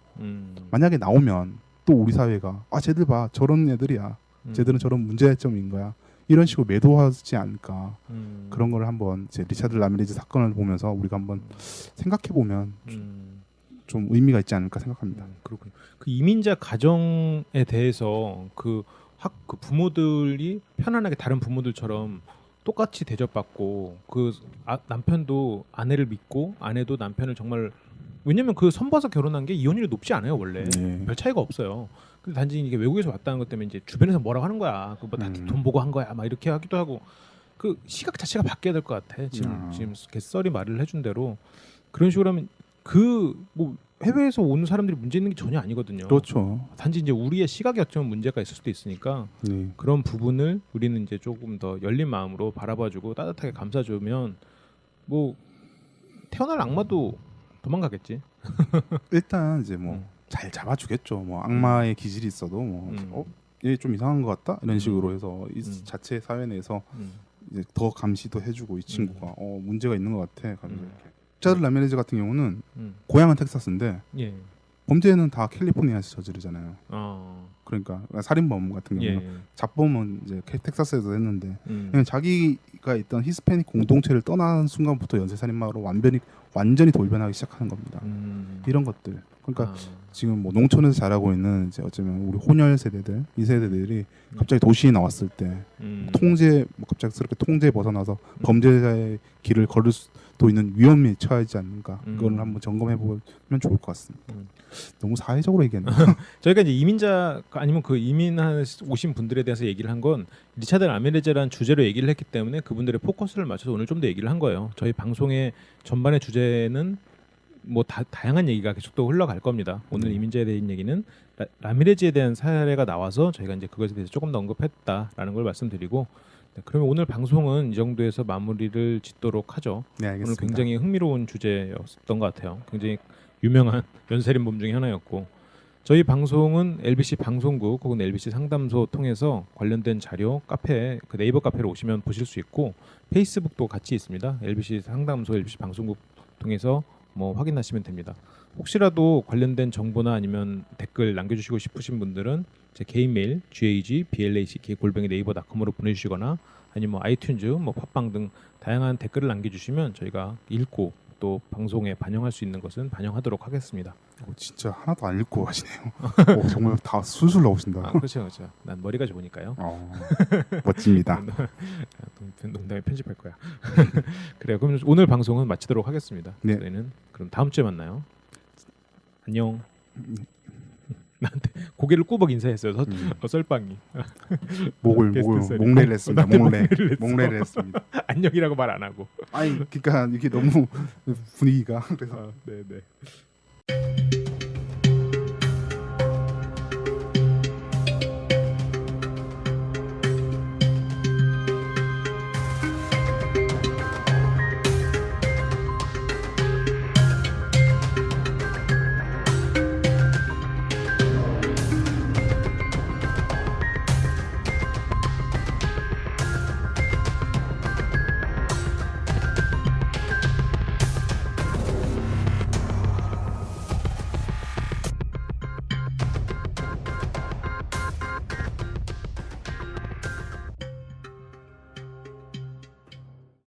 만약에 나오면 또 우리 사회가 쟤들 봐 저런 애들이야. 쟤들은 저런 문제점인 거야. 이런 식으로 매도하지 않을까 그런 걸 한번 이제 리차드 라미레즈 사건을 보면서 우리가 한번 생각해 보면 좀 의미가 있지 않을까 생각합니다. 그렇군요. 그 이민자 가정에 대해서 그 부모들이 편안하게 다른 부모들처럼 똑같이 대접받고 남편도 아내를 믿고 아내도 남편을 정말 왜냐면 그 선봐서 결혼한 게 이혼율이 높지 않아요 원래 네. 별 차이가 없어요. 근데 단지 이게 외국에서 왔다는 것 때문에 이제 주변에서 뭐라고 하는 거야. 돈 보고 한 거야. 막 이렇게 하기도 하고 그 시각 자체가 바뀌어야 될 것 같아. 지금 개썰이 말을 해준 대로 그런 식으로 하면 뭐 해외에서 온 사람들이 문제 있는 게 전혀 아니거든요. 그렇죠. 단지 이제 우리의 시각이 어쩌면 문제가 있을 수도 있으니까 네. 그런 부분을 우리는 이제 조금 더 열린 마음으로 바라봐주고 따뜻하게 감싸주면 뭐 태어날 악마도 도망가겠지. 일단 이제 뭐 잘 잡아주겠죠. 뭐 악마의 기질이 있어도 얘 좀 이상한 것 같다 이런 식으로 해서 이 자체 사회 내에서 이제 더 감시도 해주고 이 친구가 문제가 있는 것 같아. 이렇게. 자들 라미레즈 같은 경우는 고향은 텍사스인데 예. 범죄는 다 캘리포니아에서 저지르잖아요. 어. 그러니까 살인범 같은 경우는 예. 잡범은 이제 텍사스에서 했는데 음. 자기가 있던 히스패닉 공동체를 떠나는 순간부터 연쇄살인마로 완전히 돌변하기 시작하는 겁니다. 이런 것들. 그러니까 지금 뭐 농촌에서 자라고 있는 이제 어쩌면 우리 혼혈 세대들 이 세대들이 갑자기 도시에 나왔을 때 갑작스럽게 통제 벗어나서 범죄자의 길을 걸을 수도 있는 위험에 처하지 않는가 그걸 한번 점검해 보면 좋을 것 같습니다. 너무 사회적으로 얘기했나? 저희가 이제 이민자 아니면 그 오신 분들에 대해서 얘기를 한 건 리차드 라미레즈라는 주제로 얘기를 했기 때문에 그분들의 포커스를 맞춰서 오늘 좀 더 얘기를 한 거예요. 저희 방송의 전반의 주제는 뭐 다양한 얘기가 계속 또 흘러갈 겁니다. 오늘 이민자에 대한 얘기는 라미레즈에 대한 사례가 나와서 저희가 이제 그것에 대해서 조금 더 언급했다라는 걸 말씀드리고 그러면 오늘 방송은 이 정도에서 마무리를 짓도록 하죠. 네, 알겠습니다. 오늘 굉장히 흥미로운 주제였던 것 같아요. 굉장히 유명한 연쇄살인범 중에 하나였고 저희 방송은 LBC 방송국 혹은 LBC 상담소 통해서 관련된 자료 카페 그 네이버 카페로 오시면 보실 수 있고 페이스북도 같이 있습니다. LBC 상담소, LBC 방송국 통해서 뭐 확인하시면 됩니다. 혹시라도 관련된 정보나 아니면 댓글 남겨주시고 싶으신 분들은 제 개인 메일 glack@naver.com으로 보내주시거나 아니면 뭐 아이튠즈, 뭐 팟빵 등 다양한 댓글을 남겨주시면 저희가 읽고 또 방송에 반영할 수 있는 것은 반영하도록 하겠습니다. 진짜 하나도 안 읽고 하시네요. 정말 다 술술 나오신다. 그렇죠. 난 머리가 좋으니까요. 멋집니다. 농담에 편집할 거야. 그래요. 그럼 오늘 방송은 마치도록 하겠습니다. 네. 저희는 그럼 다음 주에 만나요. 안녕. 나한테 고개를 꾸벅 인사했어요. 썰빵이. 목례를 했습니다. 목례를 했습니다. 안녕이라고 말 안 하고. 아니 그러니까 이게 너무 분위기가 그래서 네네.